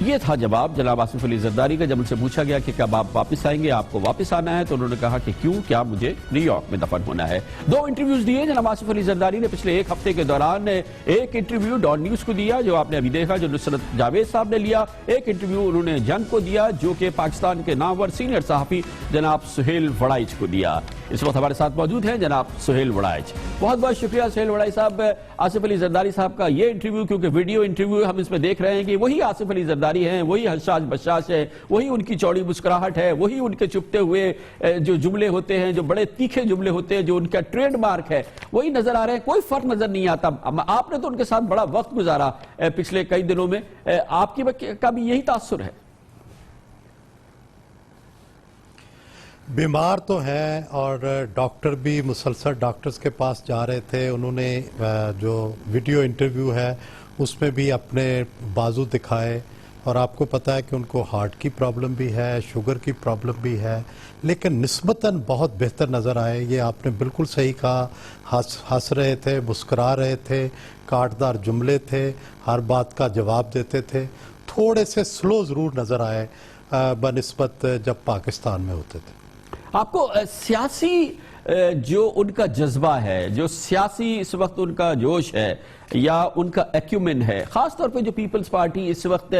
یہ تھا جواب جناب آصف علی زرداری کا جب ان سے پوچھا گیا کہ کب آپ واپس آئیں گے، آپ کو واپس آنا ہے، تو انہوں نے کہا کہ کیوں، کیا مجھے نیو یارک میں دفن ہونا ہے۔ 2 انٹرویوز دیے جناب آصف علی زرداری نے پچھلے ایک ہفتے کے دوران۔ ایک انٹرویو ڈان نیوز کو دیا جو آپ نے ابھی دیکھا، جو نصرت جاوید صاحب نے لیا۔ ایک انٹرویو انہوں نے جنگ کو دیا جو کہ پاکستان کے نامور سینئر صحافی جناب سہیل وڑائچ کو دیا۔ اس وقت ہمارے ساتھ موجود ہیں جناب سہیل وڑائچ۔ بہت بہت شکریہ سہیل وڑائچ صاحب۔ آصف علی زرداری صاحب کا یہ انٹرویو، کیونکہ ویڈیو انٹرویو ہم اس میں دیکھ رہے ہیں کہ وہی آصف علی زرداری ہیں، وہی حشاش بشاش ہے، وہی ان کی چوڑی مسکراہٹ ہے، وہی ان کے چپتے ہوئے جو جملے ہوتے ہیں، جو بڑے تیکھے جملے ہوتے ہیں، جو ان کا ٹریڈ مارک ہے، وہی نظر آ رہے ہیں، کوئی فرق نظر نہیں آتا۔ آپ نے تو ان کے ساتھ بڑا وقت گزارا پچھلے کئی دنوں میں، آپ کا بھی یہی تاثر ہے؟ بیمار تو ہیں، اور ڈاکٹر بھی مسلسل ڈاکٹرز کے پاس جا رہے تھے۔ انہوں نے جو ویڈیو انٹرویو ہے اس میں بھی اپنے بازو دکھائے، اور آپ کو پتہ ہے کہ ان کو ہارٹ کی پرابلم بھی ہے، شوگر کی پرابلم بھی ہے، لیکن نسبتاً بہت بہتر نظر آئے۔ یہ آپ نے بالکل صحیح کہا، ہنس رہے تھے، مسکرا رہے تھے، کاٹدار جملے تھے، ہر بات کا جواب دیتے تھے۔ تھوڑے سے سلو ضرور نظر آئے بنسبت جب پاکستان میں ہوتے تھے۔ آپ کو سیاسی جو ان کا جذبہ ہے، جو سیاسی اس وقت ان کا جوش ہے یا ان کا ایکیومن ہے، خاص طور پہ جو پیپلز پارٹی اس وقت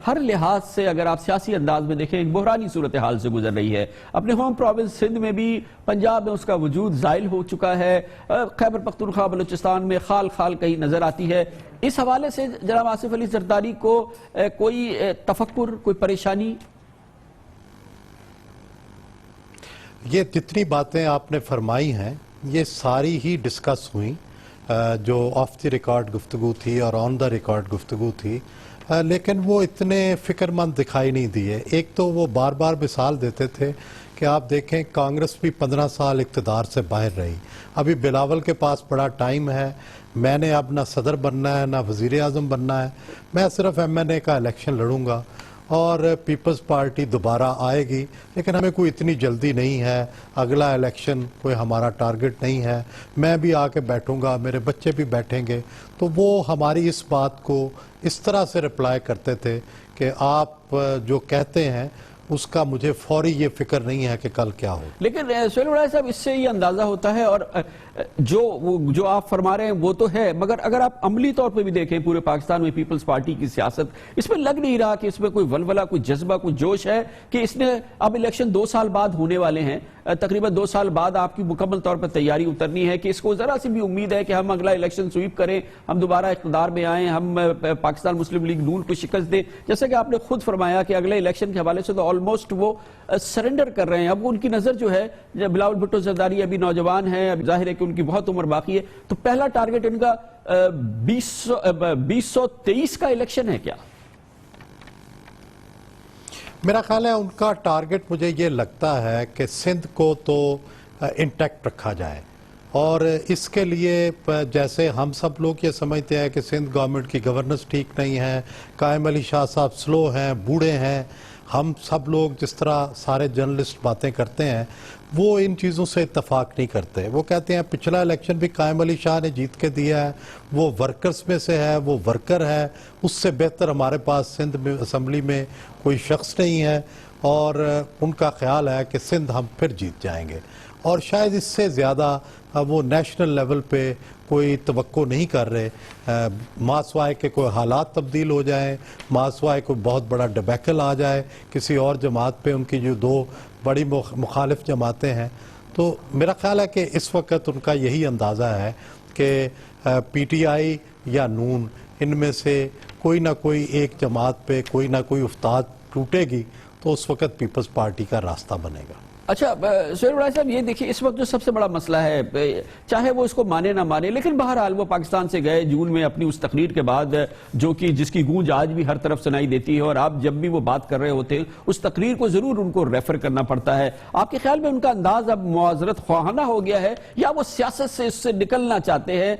ہر لحاظ سے اگر آپ سیاسی انداز میں دیکھیں ایک بحرانی صورتحال سے گزر رہی ہے، اپنے ہوم پروونس سندھ میں بھی، پنجاب میں اس کا وجود زائل ہو چکا ہے، خیبر پختونخوا بلوچستان میں خال خال کہیں نظر آتی ہے، اس حوالے سے جناب آصف علی زرداری کو کوئی تفکر، کوئی پریشانی؟ یہ جتنی باتیں آپ نے فرمائی ہیں یہ ساری ہی ڈسکس ہوئیں، جو آف دی ریکارڈ گفتگو تھی اور آن دا ریکارڈ گفتگو تھی، لیکن وہ اتنے فکر مند دکھائی نہیں دیے۔ ایک تو وہ بار بار مثال دیتے تھے کہ آپ دیکھیں کانگریس بھی 15 سال اقتدار سے باہر رہی، ابھی بلاول کے پاس بڑا ٹائم ہے، میں نے اب نہ صدر بننا ہے نہ وزیر اعظم بننا ہے، میں صرف MNA کا الیکشن لڑوں گا اور پیپلز پارٹی دوبارہ آئے گی، لیکن ہمیں کوئی اتنی جلدی نہیں ہے، اگلا الیکشن کوئی ہمارا ٹارگٹ نہیں ہے، میں بھی آ کے بیٹھوں گا، میرے بچے بھی بیٹھیں گے۔ تو وہ ہماری اس بات کو اس طرح سے رپلائی کرتے تھے کہ آپ جو کہتے ہیں اس کا مجھے فوری یہ فکر نہیں ہے کہ کل کیا ہو۔ لیکن سہیل وڑائچ صاحب، اس سے یہ اندازہ ہوتا ہے، اور جو آپ فرما رہے ہیں وہ تو ہے، مگر اگر آپ عملی طور پہ بھی دیکھیں پورے پاکستان میں پیپلز پارٹی کی سیاست، اس میں لگ نہیں رہا کہ اس میں کوئی ولولہ، کوئی جذبہ، کوئی جوش ہے کہ اس نے اب الیکشن 2 سال بعد ہونے والے ہیں، تقریباً 2 سال بعد آپ کی مکمل طور پر تیاری اترنی ہے کہ اس کو ذرا سی بھی امید ہے کہ ہم اگلا الیکشن سویپ کریں، ہم دوبارہ اقتدار میں آئیں، ہم پاکستان مسلم لیگ نون کو شکست دیں، جیسا کہ آپ نے خود فرمایا کہ اگلے الیکشن کے حوالے سے تو آلموسٹ وہ سرنڈر کر رہے ہیں۔ اب ان کی نظر جو ہے، بلاول بھٹو زرداری ابھی نوجوان ہیں، اب ظاہر ہے کہ ان کی بہت عمر باقی ہے، تو پہلا ٹارگٹ ان کا 2023 کا الیکشن ہے کیا؟ میرا خیال ہے ان کا ٹارگٹ، مجھے یہ لگتا ہے کہ سندھ کو تو انٹیکٹ رکھا جائے، اور اس کے لیے جیسے ہم سب لوگ یہ سمجھتے ہیں کہ سندھ گورنمنٹ کی گورننس ٹھیک نہیں ہے، قائم علی شاہ صاحب سلو ہیں، بوڑھے ہیں، ہم سب لوگ جس طرح سارے جرنلسٹ باتیں کرتے ہیں وہ ان چیزوں سے اتفاق نہیں کرتے۔ وہ کہتے ہیں پچھلا الیکشن بھی قائم علی شاہ نے جیت کے دیا ہے، وہ ورکرز میں سے ہے، وہ ورکر ہے، اس سے بہتر ہمارے پاس سندھ میں اسمبلی میں کوئی شخص نہیں ہے، اور ان کا خیال ہے کہ سندھ ہم پھر جیت جائیں گے۔ اور شاید اس سے زیادہ وہ نیشنل لیول پہ کوئی توقع نہیں کر رہے، ماسوائے کہ کوئی حالات تبدیل ہو جائیں، ماسوائے کوئی بہت بڑا ڈبیکل آ جائے کسی اور جماعت پہ، ان کی جو دو بڑی مخالف جماعتیں ہیں. تو میرا خیال ہے کہ اس وقت ان کا یہی اندازہ ہے کہ پی ٹی آئی یا نون ان میں سے کوئی نہ کوئی ایک جماعت پہ کوئی نہ کوئی افتاد ٹوٹے گی تو اس وقت پیپلز پارٹی کا راستہ بنے گا. اچھا سہیل وڑائی صاحب، یہ دیکھیں اس وقت جو سب سے بڑا مسئلہ ہے، چاہے وہ اس کو مانے نہ مانے، لیکن بہرحال وہ پاکستان سے گئے جون میں اپنی اس تقریر کے بعد، جو کہ جس کی گونج آج بھی ہر طرف سنائی دیتی ہے، اور آپ جب بھی وہ بات کر رہے ہوتے ہیں اس تقریر کو ضرور ان کو ریفر کرنا پڑتا ہے. آپ کے خیال میں ان کا انداز اب معذرت خواہانہ ہو گیا ہے، یا وہ سیاست سے اس سے نکلنا چاہتے ہیں،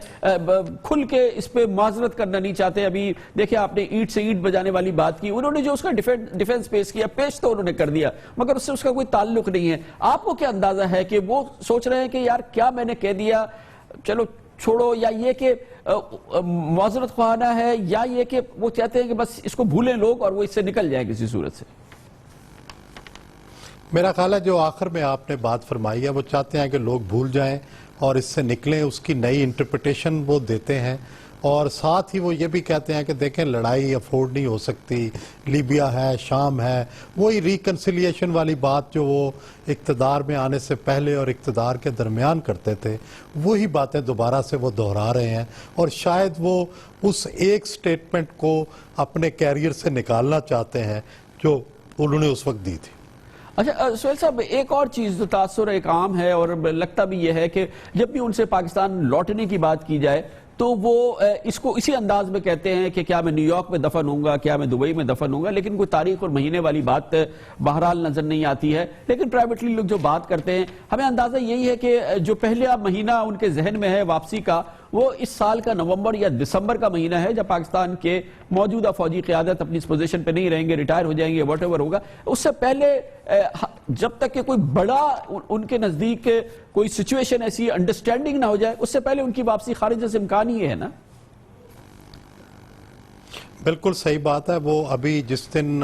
کھل کے اس پہ معذرت کرنا نہیں چاہتے؟ ابھی دیکھیں آپ نے اینٹ سے اینٹ بجانے والی بات کی، انہوں نے جو اس کا ڈیفنس پیش تو انہوں نے کر دیا، مگر اس سے اس کا کوئی تعلق نہیں ہے. آپ کو کیا اندازہ ہے کہ وہ سوچ رہے ہیں کہ یار کیا میں نے کہہ دیا، چلو چھوڑو، یا یہ کہ معذرت خواہانہ ہے، یا یہ کہ وہ چاہتے ہیں کہ بس اس کو بھولیں لوگ اور وہ اس سے نکل جائے کسی صورت سے؟ میرا خیال ہے جو آخر میں آپ نے بات فرمائی ہے، وہ چاہتے ہیں کہ لوگ بھول جائیں اور اس سے نکلیں، اس کی نئی انٹرپریٹیشن وہ دیتے ہیں، اور ساتھ ہی وہ یہ بھی کہتے ہیں کہ دیکھیں لڑائی افورڈ نہیں ہو سکتی، لیبیا ہے، شام ہے، وہی ریکنسیلیشن والی بات جو وہ اقتدار میں آنے سے پہلے اور اقتدار کے درمیان کرتے تھے، وہی باتیں دوبارہ سے وہ دہرا رہے ہیں، اور شاید وہ اس ایک سٹیٹمنٹ کو اپنے کیریئر سے نکالنا چاہتے ہیں جو انہوں نے اس وقت دی تھی. اچھا سہیل صاحب، ایک اور چیز جو تاثر ایک عام ہے اور لگتا بھی یہ ہے کہ جب بھی ان سے پاکستان لوٹنے کی بات کی جائے تو وہ اس کو اسی انداز میں کہتے ہیں کہ کیا میں نیو یارک میں دفن ہوں گا، کیا میں دبئی میں دفن ہوں گا، لیکن کوئی تاریخ اور مہینے والی بات بہرحال نظر نہیں آتی ہے. لیکن پرائیویٹلی لوگ جو بات کرتے ہیں، ہمیں اندازہ یہی ہے کہ جو پہلا مہینہ ان کے ذہن میں ہے واپسی کا، وہ اس سال کا نومبر یا دسمبر کا مہینہ ہے، جب پاکستان کے موجودہ فوجی قیادت اپنی اس پوزیشن پہ نہیں رہیں گے، ریٹائر ہو جائیں گے، واٹ ایور ہوگا. اس سے پہلے جب تک کہ کوئی بڑا ان کے نزدیک کوئی سچویشن ایسی انڈرسٹینڈنگ نہ ہو جائے، اس سے پہلے ان کی واپسی خارج سے امکان ہی ہے نا؟ بالکل صحیح بات ہے. وہ ابھی جس دن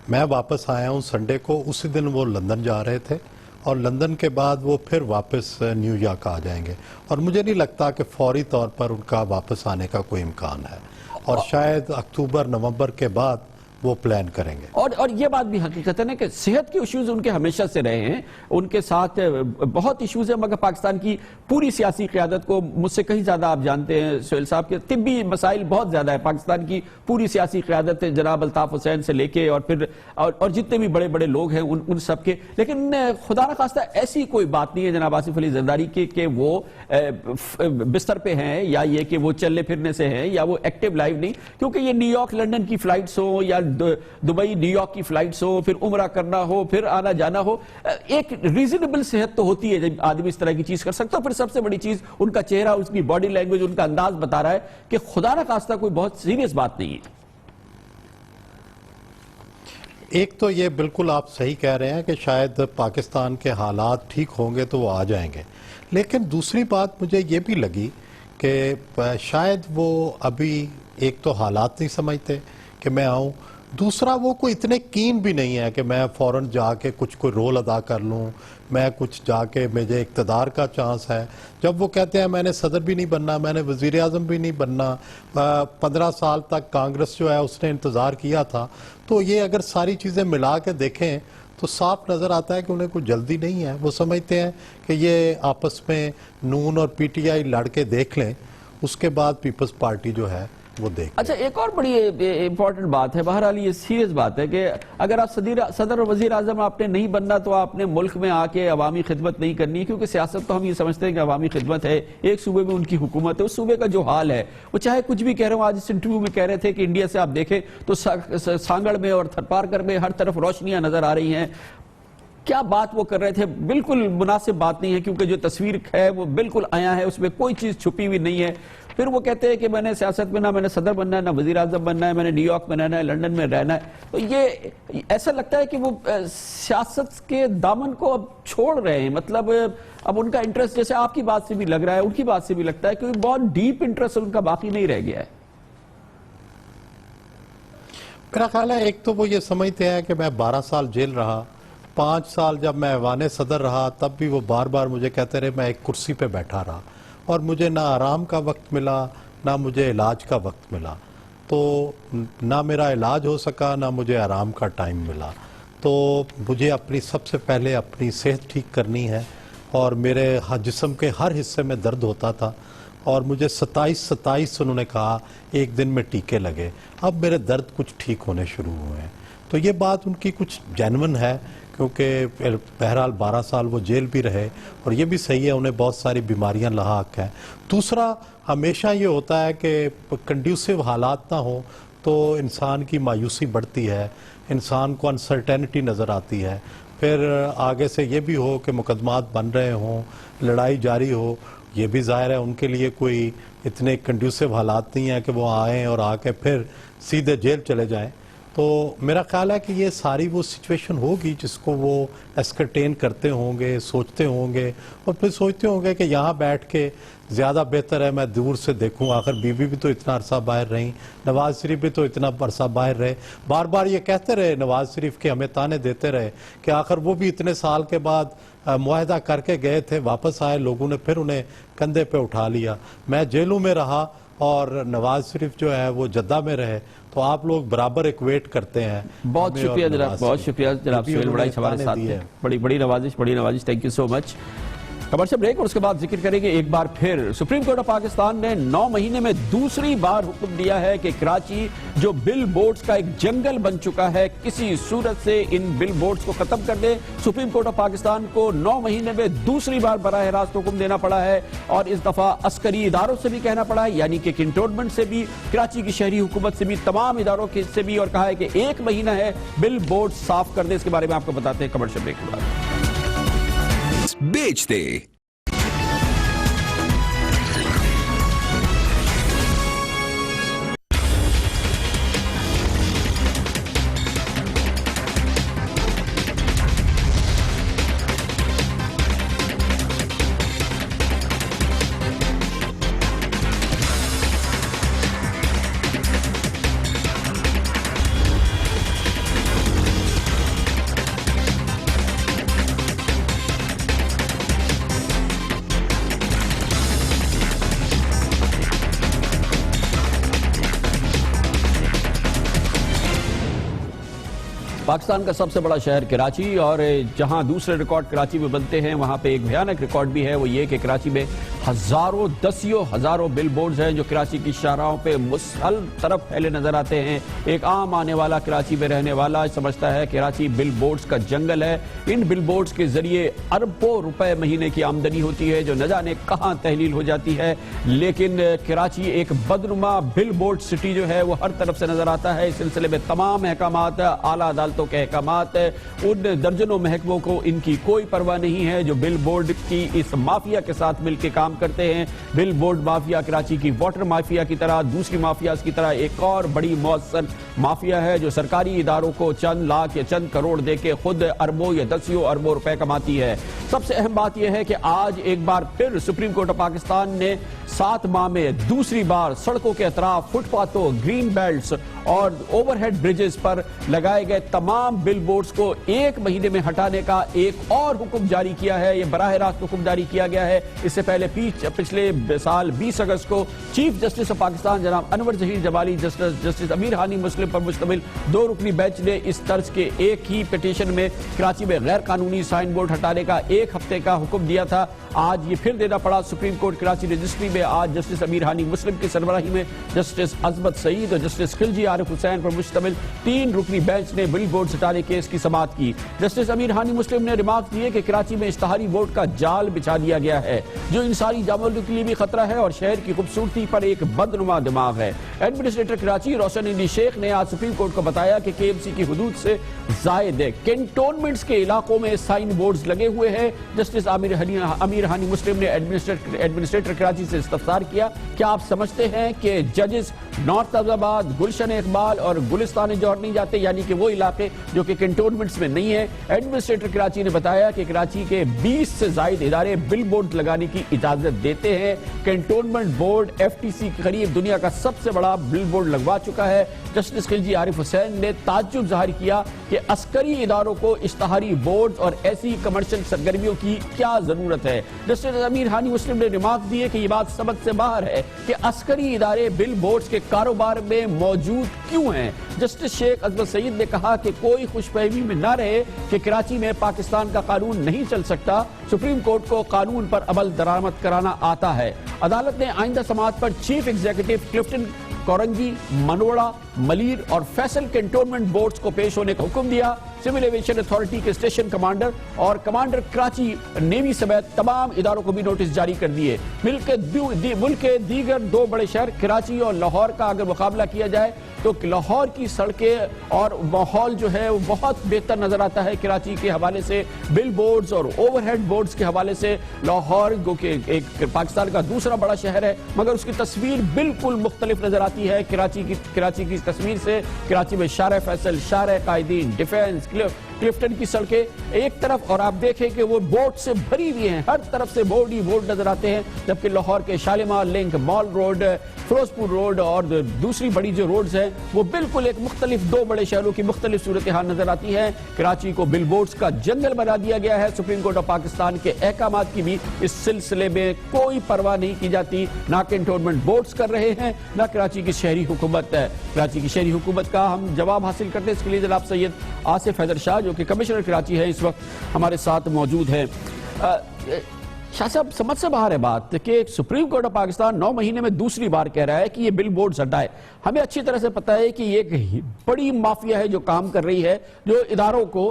میں واپس آیا ہوں سنڈے کو، اسی دن وہ لندن جا رہے تھے، اور لندن کے بعد وہ پھر واپس نیو یارک آ جائیں گے، اور مجھے نہیں لگتا کہ فوری طور پر ان کا واپس آنے کا کوئی امکان ہے، اور شاید اکتوبر نومبر کے بعد وہ پلان کریں گے. اور یہ بات بھی حقیقت ہے کہ صحت کے ایشوز ان کے ہمیشہ سے رہے ہیں، ان کے ساتھ بہت ایشوز ہیں، مگر پاکستان کی پوری سیاسی قیادت کو مجھ سے کہیں زیادہ آپ جانتے ہیں سہیل صاحب کے طبی مسائل بہت زیادہ ہے. پاکستان کی پوری سیاسی قیادت جناب الطاف حسین سے لے کے اور پھر اور جتنے بھی بڑے بڑے لوگ ہیں ان سب کے، لیکن خدا نہ خواستہ ایسی کوئی بات نہیں ہے جناب آصف علی زرداری کی کہ وہ بستر پہ ہیں، یا یہ کہ وہ چلنے پھرنے سے ہیں، یا وہ ایکٹیو لائف نہیں، کیونکہ یہ نیو یارک لنڈن کی فلائٹس ہوں یا دبئی نیو یارک کی فلائٹس ہو، پھر عمرہ کرنا ہو، پھر آنا جانا ہو، ایک ریزنیبل صحت تو ہوتی ہے جب آدمی اس طرح کی چیز کر سکتا ہے. پھر سب سے بڑی چیز ان کا چہرہ، اس کی باڈی لینگویج، ان کا انداز بتا رہا ہے کہ خدا نہ خواستہ کوئی بہت سیریس بات نہیں ہے. ایک تو یہ بالکل آپ صحیح کہہ رہے ہیں کہ شاید پاکستان کے حالات ٹھیک ہوں گے تو وہ آ جائیں گے، لیکن دوسری بات مجھے یہ بھی لگی کہ شاید وہ ابھی ایک تو حالات نہیں سمجھتے کہ میں آؤں، دوسرا وہ کوئی اتنے کین بھی نہیں ہے کہ میں فوراً جا کے کچھ کوئی رول ادا کر لوں، میں کچھ جا کے مجھے اقتدار کا چانس ہے. جب وہ کہتے ہیں میں نے صدر بھی نہیں بننا، میں نے وزیر اعظم بھی نہیں بننا، 15 سال تک کانگریس جو ہے اس نے انتظار کیا تھا، تو یہ اگر ساری چیزیں ملا کے دیکھیں تو صاف نظر آتا ہے کہ انہیں کوئی جلدی نہیں ہے. وہ سمجھتے ہیں کہ یہ آپس میں نون اور پی ٹی آئی لڑ کے دیکھ لیں، اس کے بعد پیپلز پارٹی جو ہے وہ دیکھ. اچھا ایک اور بڑی امپورٹنٹ بات ہے، بہرحال یہ سیریس بات ہے کہ اگر آپ صدر اور وزیر اعظم آپ نے نہیں بننا تو آپ نے ملک میں آ کے عوامی خدمت نہیں کرنی، کیونکہ سیاست تو ہم یہ سمجھتے ہیں کہ عوامی خدمت ہے. ایک صوبے میں ان کی حکومت ہے، اس صوبے کا جو حال ہے وہ چاہے کچھ بھی کہہ رہے ہوں. آج اس انٹرویو میں کہہ رہے تھے کہ انڈیا سے آپ دیکھیں تو سانگڑ میں اور تھرپارکر میں ہر طرف روشنیاں نظر آ رہی ہیں. کیا بات وہ کر رہے تھے، بالکل مناسب بات نہیں ہے، کیونکہ جو تصویر ہے وہ بالکل آیا ہے، اس میں کوئی چیز چھپی ہوئی نہیں ہے. پھر وہ کہتے ہیں کہ میں نے سیاست میں نہ میں نے صدر بننا ہے، نہ وزیر اعظم بننا ہے، میں نے نیو یارک میں رہنا ہے، لندن میں رہنا ہے. تو یہ ایسا لگتا ہے کہ وہ سیاست کے دامن کو اب چھوڑ رہے ہیں. مطلب اب ان کا انٹرسٹ، جیسے آپ کی بات سے بھی لگ رہا ہے، ان کی بات سے بھی لگتا ہے کہ بہت ڈیپ انٹرسٹ ان کا باقی نہیں رہ گیا ہے. میرا خیال ہے ایک تو وہ یہ سمجھتے ہیں کہ میں 12 سال جیل رہا، 5 سال جب میں ایوان صدر رہا تب بھی وہ بار بار مجھے کہتے رہے، میں ایک کرسی پہ بیٹھا رہا اور مجھے نہ آرام کا وقت ملا نہ مجھے علاج کا وقت ملا، تو نہ میرا علاج ہو سکا نہ مجھے آرام کا ٹائم ملا. تو مجھے اپنی سب سے پہلے اپنی صحت ٹھیک کرنی ہے، اور میرے جسم کے ہر حصے میں درد ہوتا تھا، اور مجھے 27 انہوں نے کہا ایک دن میں ٹیکے لگے. اب میرے درد کچھ ٹھیک ہونے شروع ہوئے ہیں. تو یہ بات ان کی کچھ جینون ہے، کیونکہ بہرحال 12 سال وہ جیل بھی رہے، اور یہ بھی صحیح ہے انہیں بہت ساری بیماریاں لاحق ہیں. دوسرا، ہمیشہ یہ ہوتا ہے کہ کنڈیوسو حالات نہ ہوں تو انسان کی مایوسی بڑھتی ہے، انسان کو انسرٹینٹی نظر آتی ہے. پھر آگے سے یہ بھی ہو کہ مقدمات بن رہے ہوں، لڑائی جاری ہو، یہ بھی ظاہر ہے ان کے لیے کوئی اتنے کنڈیوسو حالات نہیں ہیں کہ وہ آئیں اور آ کے پھر سیدھے جیل چلے جائیں. تو میرا خیال ہے کہ یہ ساری وہ سچویشن ہوگی جس کو وہ اسکرٹین کرتے ہوں گے، سوچتے ہوں گے، اور پھر سوچتے ہوں گے کہ یہاں بیٹھ کے زیادہ بہتر ہے میں دور سے دیکھوں. آخر بیوی بھی تو اتنا عرصہ باہر رہیں، نواز شریف بھی تو اتنا عرصہ باہر رہے. بار بار یہ کہتے رہے نواز شریف کے، ہمیں تانے دیتے رہے کہ آخر وہ بھی اتنے سال کے بعد معاہدہ کر کے گئے تھے، واپس آئے، لوگوں نے پھر انہیں کندھے پہ اٹھا لیا. میں جیلوں میں رہا اور نواز شریف جو ہے وہ جدہ میں رہے، تو آپ لوگ برابر ایکویٹ کرتے ہیں. بہت شکریہ جناب، بہت شکریہ جناب سہیل وڑائی ہمارے ساتھ ہیں. بڑی نوازش، thank you so much. Commercial break اور اس کے بعد ذکر کریں گے ایک بار پھر سپریم کورٹ آف پاکستان نے 9 مہینے میں دوسری بار حکم دیا ہے کہ کراچی جو بل بورڈز کا ایک جنگل بن چکا ہے کسی صورت سے ان بل بورڈز کو ختم کر دے. سپریم کورٹ آف پاکستان کو 9 مہینے میں دوسری بار براہ راست حکم دینا پڑا ہے، اور اس دفعہ عسکری اداروں سے بھی کہنا پڑا ہے، یعنی کہ کنٹونمنٹ سے بھی، کراچی کی شہری حکومت سے بھی، تمام اداروں سے بھی، اور کہا ہے کہ 1 مہینہ ہے بل بورڈ صاف کر دے. اس کے بارے میں آپ کو بتاتے ہیں کمرشل بریک کے بعد. بیچ دے پاکستان کا سب سے بڑا شہر کراچی، اور جہاں دوسرے ریکارڈ کراچی میں بنتے ہیں وہاں پہ ایک بھیانک ریکارڈ بھی ہے، وہ یہ کہ کراچی میں ہزاروں بل بورڈز ہیں جو کراچی کی شاہراہوں پہ مسل طرف پھیلے نظر آتے ہیں. ایک عام آنے والا کراچی میں رہنے والا سمجھتا ہے کراچی بل بورڈز کا جنگل ہے. ان بل بورڈز کے ذریعے اربوں روپے مہینے کی آمدنی ہوتی ہے جو نہ جانے کہاں تحلیل ہو جاتی ہے. لیکن کراچی ایک بدنما بل بورڈ سٹی جو ہے وہ ہر طرف سے نظر آتا ہے. اس سلسلے میں تمام احکامات، اعلیٰ عدالتوں کے احکامات، ان درجنوں محکموں کو ان کی کوئی پرواہ نہیں ہے جو بل بورڈ کی اس مافیا کے ساتھ مل کے کام کرتے ہیں. بل بورڈ مافیا کراچی کی واٹر مافیا کی طرح، دوسری مافیاز کی طرح ایک اور بڑی مؤثر مافیا ہے جو سرکاری اداروں کو چند لاکھ یا چند کروڑ دے کے خود اربوں یا دسیوں اربوں روپے کماتی ہے. سب سے اہم بات یہ ہے کہ آج ایک بار پھر سپریم کورٹ آف پاکستان نے 7 ماہ میں دوسری بار سڑکوں کے اطراف، فٹ پاتھوں، گرین بیلٹس اور اوور ہیڈ بریجز پر لگائے گئے تمام بل بورڈز کو 1 مہینے میں ہٹانے کا ایک اور حکم جاری کیا ہے. یہ براہ راست حکم جاری کیا گیا ہے. اس سے پہلے پچھلے سال 20 اگست کو چیف جسٹس آف پاکستان جناب انور ظہیر جمالی، جسٹس امیر ہانی مسلم پر مشتمل 2 رکنی بینچ نے اس طرز کے ایک ہی پٹیشن میں کراچی میں غیر قانونی سائن بورڈ ہٹانے کا 1 ہفتے کا حکم دیا تھا. آج یہ پھر دینا پڑا. سپریم کورٹ کراچی رجسٹری میں آج جسٹس امیر ہانی مسلم کی سربراہی میں جسٹس عظمت سعید اور جسٹس خلجی عارف حسین پر مشتمل 3 رکنی بینچ نے بل بورڈ ہٹانے کیس کی سماعت کی. جسٹس امیر ہانی مسلم نے ریمارک دیے کہ کراچی میں اشتہاری ووٹ کا جال بچھا دیا گیا ہے جو انسانی جانوروں کے لیے بھی خطرہ ہے اور شہر کی خوبصورتی پر ایک بدنما دماغ ہے. ایڈمنسٹریٹر کراچی روشن اندی شیخ نے آج سپریم کورٹ کو بتایا کہ کے ایم سی کی حدود سے زائد کنٹونمنٹس کے علاقوں میں سائن بورڈز لگے ہوئے ہیں. جسٹس امیر ہانی مسلم نے ایڈمنسٹریٹر کراچی سے استفسار کیا، کیا آپ سمجھتے ہیں کہ ججز نارتھ عبد الآباد، گلشن اقبال اور گلستان جوہر نہیں جاتے، یعنی کہ وہ علاقے ہیں جو کہ کنٹونمنٹس میں نہیں ہیں۔ ایڈمنسٹریٹر کراچی نے بتایا کہ کراچی کے 20 سے زائد ادارے بل بورڈ لگانے کی اجازت دیتے ہیں۔ کنٹونمنٹ بورڈ FTC کے قریب دنیا کا سب سے بڑا بل بورڈ لگوا چکا ہے۔ جسٹس خلجی عارف حسین نے تعجب ظاہر کیا کہ عسکری اداروں کو اشتہاری بورڈ اور ایسی کمرشل سرگرمیوں کی کیا ضرورت ہے۔ جسٹس امیر ہانی مسلم نے ریمارک دیے کہ یہ بات سبق سے باہر ہے کہ عسکری ادارے بل بورڈز کے کاروبار میں موجود کیوں ہیں۔ جسٹس شیخ اکبر سعید نے کہا کہ کوئی خوش فہمی میں نہ رہے کہ کراچی میں پاکستان کا قانون نہیں چل سکتا، سپریم کورٹ کو قانون پر عمل درآمد کرانا آتا ہے۔ عدالت نے آئندہ سماعت پر چیف ایگزیکٹو کلفٹن کورنگی، منوڑا، ملیر اور فیصل کنٹونمنٹ بورڈز کو پیش ہونے کا حکم دیا۔ سول ایویشن اتھارٹی کے اسٹیشن کمانڈر اور کمانڈر کراچی نیوی سمیت تمام اداروں کو بھی نوٹس جاری کر دیے۔ ملک کے دیگر دو بڑے شہر کراچی اور لاہور کا اگر مقابلہ کیا جائے تو لاہور کی سڑکیں اور ماحول جو ہے وہ بہت بہتر نظر آتا ہے کراچی کے حوالے سے۔ بل بورڈز اور اوور ہیڈ بورڈز کے حوالے سے لاہور جو کہ ایک پاکستان کا دوسرا بڑا شہر ہے مگر اس کی تصویر بالکل مختلف نظر آتی ہے کراچی کی تصویر سے۔ کراچی میں شارع فیصل، شارع قائدین، ڈیفینس، کلفٹن کی سڑکیں ایک طرف اور آپ دیکھیں کہ وہ بورڈ سے بھری ہوئی ہیں، ہر طرف سے بورڈ ہی بورڈ نظر آتے ہیں، جبکہ لاہور کے شالیمار لنک، مال روڈ، فیروزپور روڈ اور دوسری بڑی جو روڈز ہیں وہ بالکل ایک مختلف دو بڑے شہروں کی مختلف صورتحال نظر آتی ہے۔ کراچی کو بل بورڈز کا جنگل بنا دیا گیا ہے۔ سپریم کورٹ آف پاکستان کے احکامات کی بھی اس سلسلے میں کوئی پرواہ نہیں کی جاتی، نہ کنٹونمنٹ بورڈز کر رہے ہیں نہ کراچی کی شہری حکومت ہے۔ کراچی کی شہری حکومت کا ہم جواب حاصل کرتے ہیں، اس کے لیے جناب سید آصف حیدر شاہ جو کہ کمشنر کراچی ہے اس وقت ہمارے ساتھ موجود ہیں۔ شاہ صاحب، سمجھ سے باہر ہے بات کہ سپریم کورٹ آف پاکستان 9 مہینے میں دوسری بار کہہ رہا ہے کہ یہ بل بورڈز ہٹائے۔ ہمیں اچھی طرح سے پتا ہے کہ یہ ایک بڑی مافیا ہے جو کام کر رہی ہے، جو اداروں کو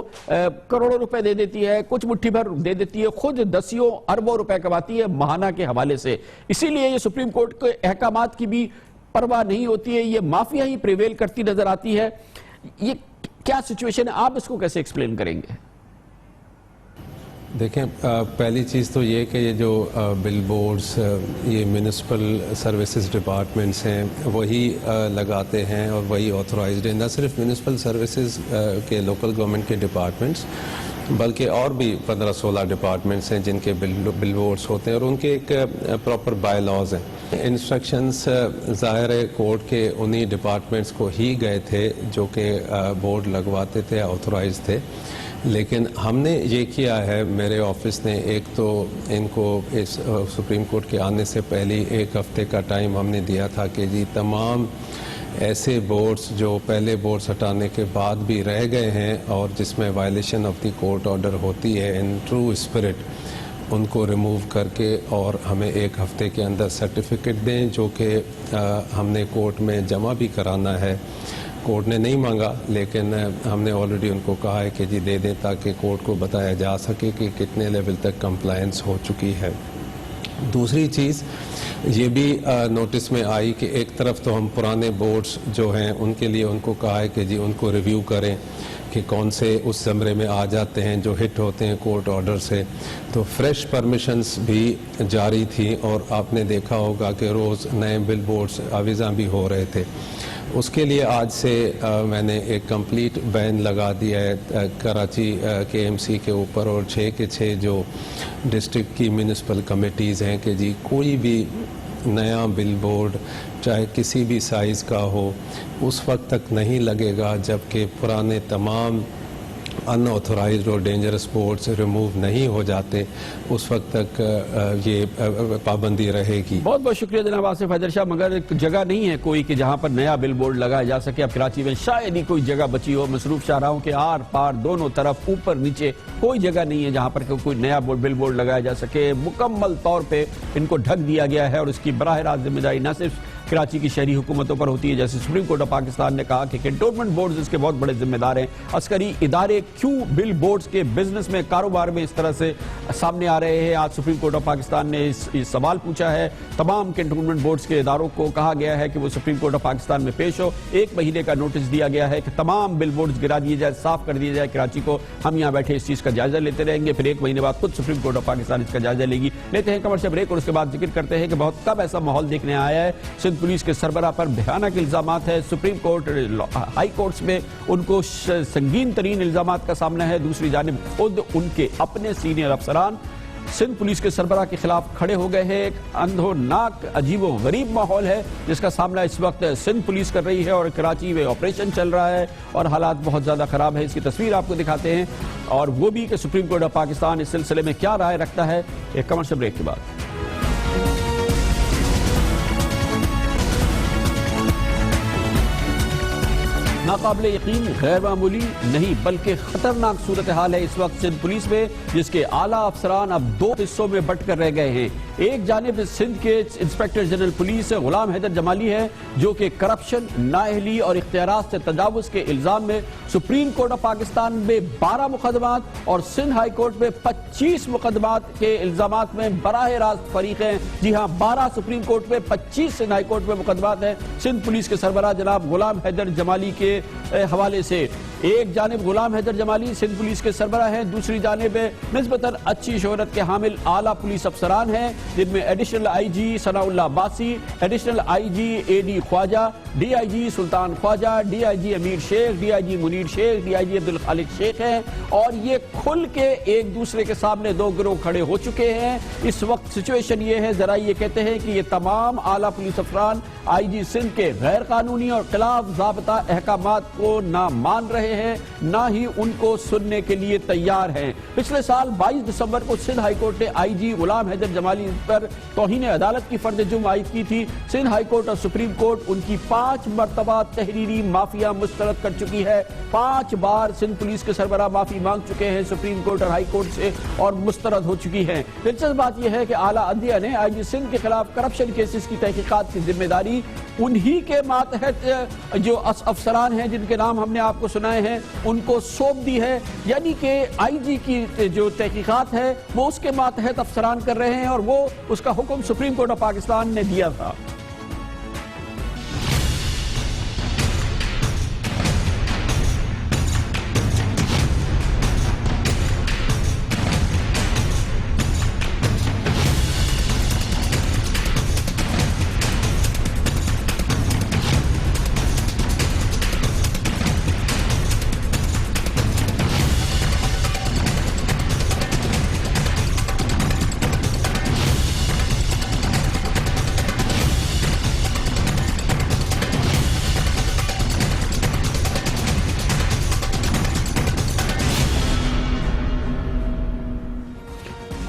کروڑوں روپے دے دیتی ہے، کچھ مٹھی بھر دے دیتی ہے، خود دسیوں اربوں روپے کماتی ہے ماہانہ کے حوالے سے۔ اسی لیے یہ سپریم کورٹ کے احکامات کی بھی پرواہ نہیں ہوتی ہے، یہ مافیا ہی پریویل کرتی نظر آتی ہے۔ یہ کیا سچویشن ہے، آپ اس کو کیسے ایکسپلین کریں گے؟ دیکھیں، پہلی چیز تو یہ کہ یہ جو بل بورڈز یہ میونسپل سروسز ڈپارٹمنٹس ہیں وہی لگاتے ہیں اور وہی آتھورائزڈ ہیں، نہ صرف میونسپل سروسز کے لوکل گورنمنٹ کے ڈپارٹمنٹس بلکہ اور بھی 15-16 ڈپارٹمنٹس ہیں جن کے بل بورڈز ہوتے ہیں اور ان کے ایک پراپر بائی لاز ہیں۔ انسٹرکشنز ظاہر کورٹ کے انہی ڈپارٹمنٹس کو ہی گئے تھے جو کہ بورڈ لگواتے تھے، آتھورائزڈ تھے، لیکن ہم نے یہ کیا ہے، میرے آفس نے ایک تو ان کو اس سپریم کورٹ کے آنے سے پہلے 1 ہفتے کا ٹائم ہم نے دیا تھا کہ جی تمام ایسے بورڈز جو پہلے بورڈز ہٹانے کے بعد بھی رہ گئے ہیں اور جس میں violation of the court order ہوتی ہے ان ٹرو اسپرٹ، ان کو ریموو کر کے اور ہمیں 1 ہفتے کے اندر سرٹیفکیٹ دیں جو کہ ہم نے کورٹ میں جمع بھی کرانا ہے۔ کورٹ نے نہیں مانگا لیکن ہم نے آلریڈی ان کو کہا ہے کہ جی دے دیں تاکہ کورٹ کو بتایا جا سکے کہ کتنے لیول تک کمپلائنس ہو چکی ہے۔ دوسری چیز یہ بھی نوٹس میں آئی کہ ایک طرف تو ہم پرانے بورڈز جو ہیں ان کے لیے ان کو کہا ہے کہ جی ان کو ریویو کریں کہ کون سے اس زمرے میں آ جاتے ہیں جو ہٹ ہوتے ہیں کورٹ آرڈر سے، تو فریش پرمیشنز بھی جاری تھیں اور آپ نے دیکھا ہوگا کہ روز نئے بل بورڈز آویزاں بھی ہو رہے تھے۔ اس کے لیے آج سے میں نے ایک کمپلیٹ بین لگا دیا ہے کراچی کے MC کے اوپر اور 6 کے 6 جو ڈسٹرکٹ کی میونسپل کمیٹیز ہیں کہ جی کوئی بھی نیا بل بورڈ چاہے کسی بھی سائز کا ہو اس وقت تک نہیں لگے گا جبکہ پرانے تمام ان آتھورائزڈ اور ڈینجرس بورڈز ریموو نہیں ہو جاتے، اس وقت تک یہ پابندی رہے گی۔ بہت بہت شکریہ جناب آصف حیدر شاہ، مگر ایک جگہ نہیں ہے کوئی کہ جہاں پر نیا بل بورڈ لگایا جا سکے۔ اب کراچی میں شاید ہی کوئی جگہ بچی ہو، مصروف شاہراہوں کے آر پار دونوں طرف اوپر نیچے کوئی جگہ نہیں ہے جہاں پر کوئی نیا بل بورڈ لگایا جا سکے۔ مکمل طور پہ ان کو ڈھک دیا گیا ہے اور اس کی براہ راست ذمہ داری نہ صرف کراچی کی شہری حکومتوں پر ہوتی ہے، جیسے سپریم کورٹ آف پاکستان نے کہا کہ کنٹونمنٹ بورڈز اس کے بہت بڑے ذمہ دار ہیں۔ عسکری ادارے کیوں بل بورڈز کے بزنس میں، کاروبار میں اس طرح سے سامنے آ رہے ہیں؟ آج سپریم کورٹ آف پاکستان نے اس سوال پوچھا ہے۔ تمام کنٹونمنٹ بورڈز کے اداروں کو کہا گیا ہے کہ وہ سپریم کورٹ آف پاکستان میں پیش ہو۔ 1 مہینے کا نوٹس دیا گیا ہے کہ تمام بل بورڈز گرا دیے جائے، صاف کر دیا جائے کراچی کو۔ ہم یہاں بیٹھے اس چیز کا جائزہ لیتے رہیں گے، پھر 1 مہینے بعد خود سپریم کورٹ آف پاکستان اس کا جائزہ لے گی۔ لیتے ہیں کمرشل بریک اور اس کے بعد ذکر کرتے ہیں کہ بہت کم ایسا ماحول دیکھنے آیا ہے سندھ سندھ پولیس کے سربراہ پر بھیانک الزامات ہے. سپریم کورٹ ہائی کورٹس میں ان کو سنگین ترین الزامات کا سامنا ہے. دوسری جانب خود ان کے اپنے سینئر افسران سندھ پولیس کے سربراہ کے خلاف کھڑے ہو گئے ہیں. ایک اندھوناک عجیب و غریب ماحول ہے جس کا سامنا اس وقت سندھ پولیس کر رہی ہے اور کراچی میں آپریشن چل رہا ہے اور حالات بہت زیادہ خراب ہے. اس کی تصویر آپ کو دکھاتے ہیں اور وہ بھی کہ سپریم کورٹ آف پاکستان اس سلسلے میں کیا رائے رکھتا ہے ایک کمرشل بریک کے بعد. ناقابل یقین، غیر معمولی نہیں بلکہ خطرناک صورتحال ہے اس وقت سندھ پولیس میں، جس کے اعلیٰ افسران اب دو حصوں میں بٹ کر رہ گئے ہیں. ایک جانب سندھ کے inspector general police Ghulam Haider جمالی ہے جو کہ کرپشن، نااہلی اور اختیارات سے تجاوز کے الزام میں سپریم کورٹ آف پاکستان میں 12 مقدمات اور سندھ ہائی کورٹ میں 25 مقدمات کے الزامات میں براہ راست فریق ہیں. جی ہاں، 12 سپریم کورٹ میں، 25 سندھ ہائی کورٹ میں مقدمات ہیں سندھ پولیس کے سربراہ جناب غلام حیدر جمالی کے حوالے سے. ایک جانب غلام حیدر جمالی سندھ پولیس کے سربراہ ہیں، دوسری جانب نسبتاً اچھی شہرت کے حامل اعلیٰ پولیس افسران ہیں جن میں additional I G Sanaullah Basi, additional I G A D Khawaja, D I G Sultan Khawaja, D I G Amir Sheikh, D I G Munir Sheikh, D I جی عبدالخالق شیخ ہیں. اور یہ کھل کے ایک دوسرے کے سامنے دو گروہ کھڑے ہو چکے ہیں. اس وقت سچویشن یہ ہے، ذرا یہ کہتے ہیں کہ یہ تمام اعلیٰ پولیس افسران آئی جی سندھ کے غیر قانونی اور خلاف ضابطہ احکامات کو نہ مان رہے ہیں، نہ ہی ان کو سننے کے لیے تیار ہیں. پچھلے سال 22 دسمبر کو سندھ ہائی کورٹ نے آئی جی غلام حیدر جمالی پر توہین عدالت کی فرد جرم عائد کی تھی. سندھ ہائی کورٹ اور سپریم کورٹ ان کی 5 مرتبہ تحریری معافیاں مسترد کر چکی ہے. 5 بار سندھ پولیس کے سربراہ معافی مانگ چکے ہیں سپریم کورٹ اور ہائی کورٹ سے اور مسترد ہو چکی ہیں. دلچسپ بات یہ ہے کہ اعلیٰ عدلیہ نے آئی جی سندھ کے خلاف کرپشن کیسز کی تحقیقات کی ذمہ داری انہی کے ماتحت جو افسران ہیں جن کے نام ہم نے آپ کو سنائے ہیں ان کو سونپ دی ہے. یعنی کہ آئی جی کی جو تحقیقات ہے وہ اس کے ماتحت افسران کر رہے ہیں اور وہ اس کا حکم سپریم کورٹ آف پاکستان نے دیا تھا.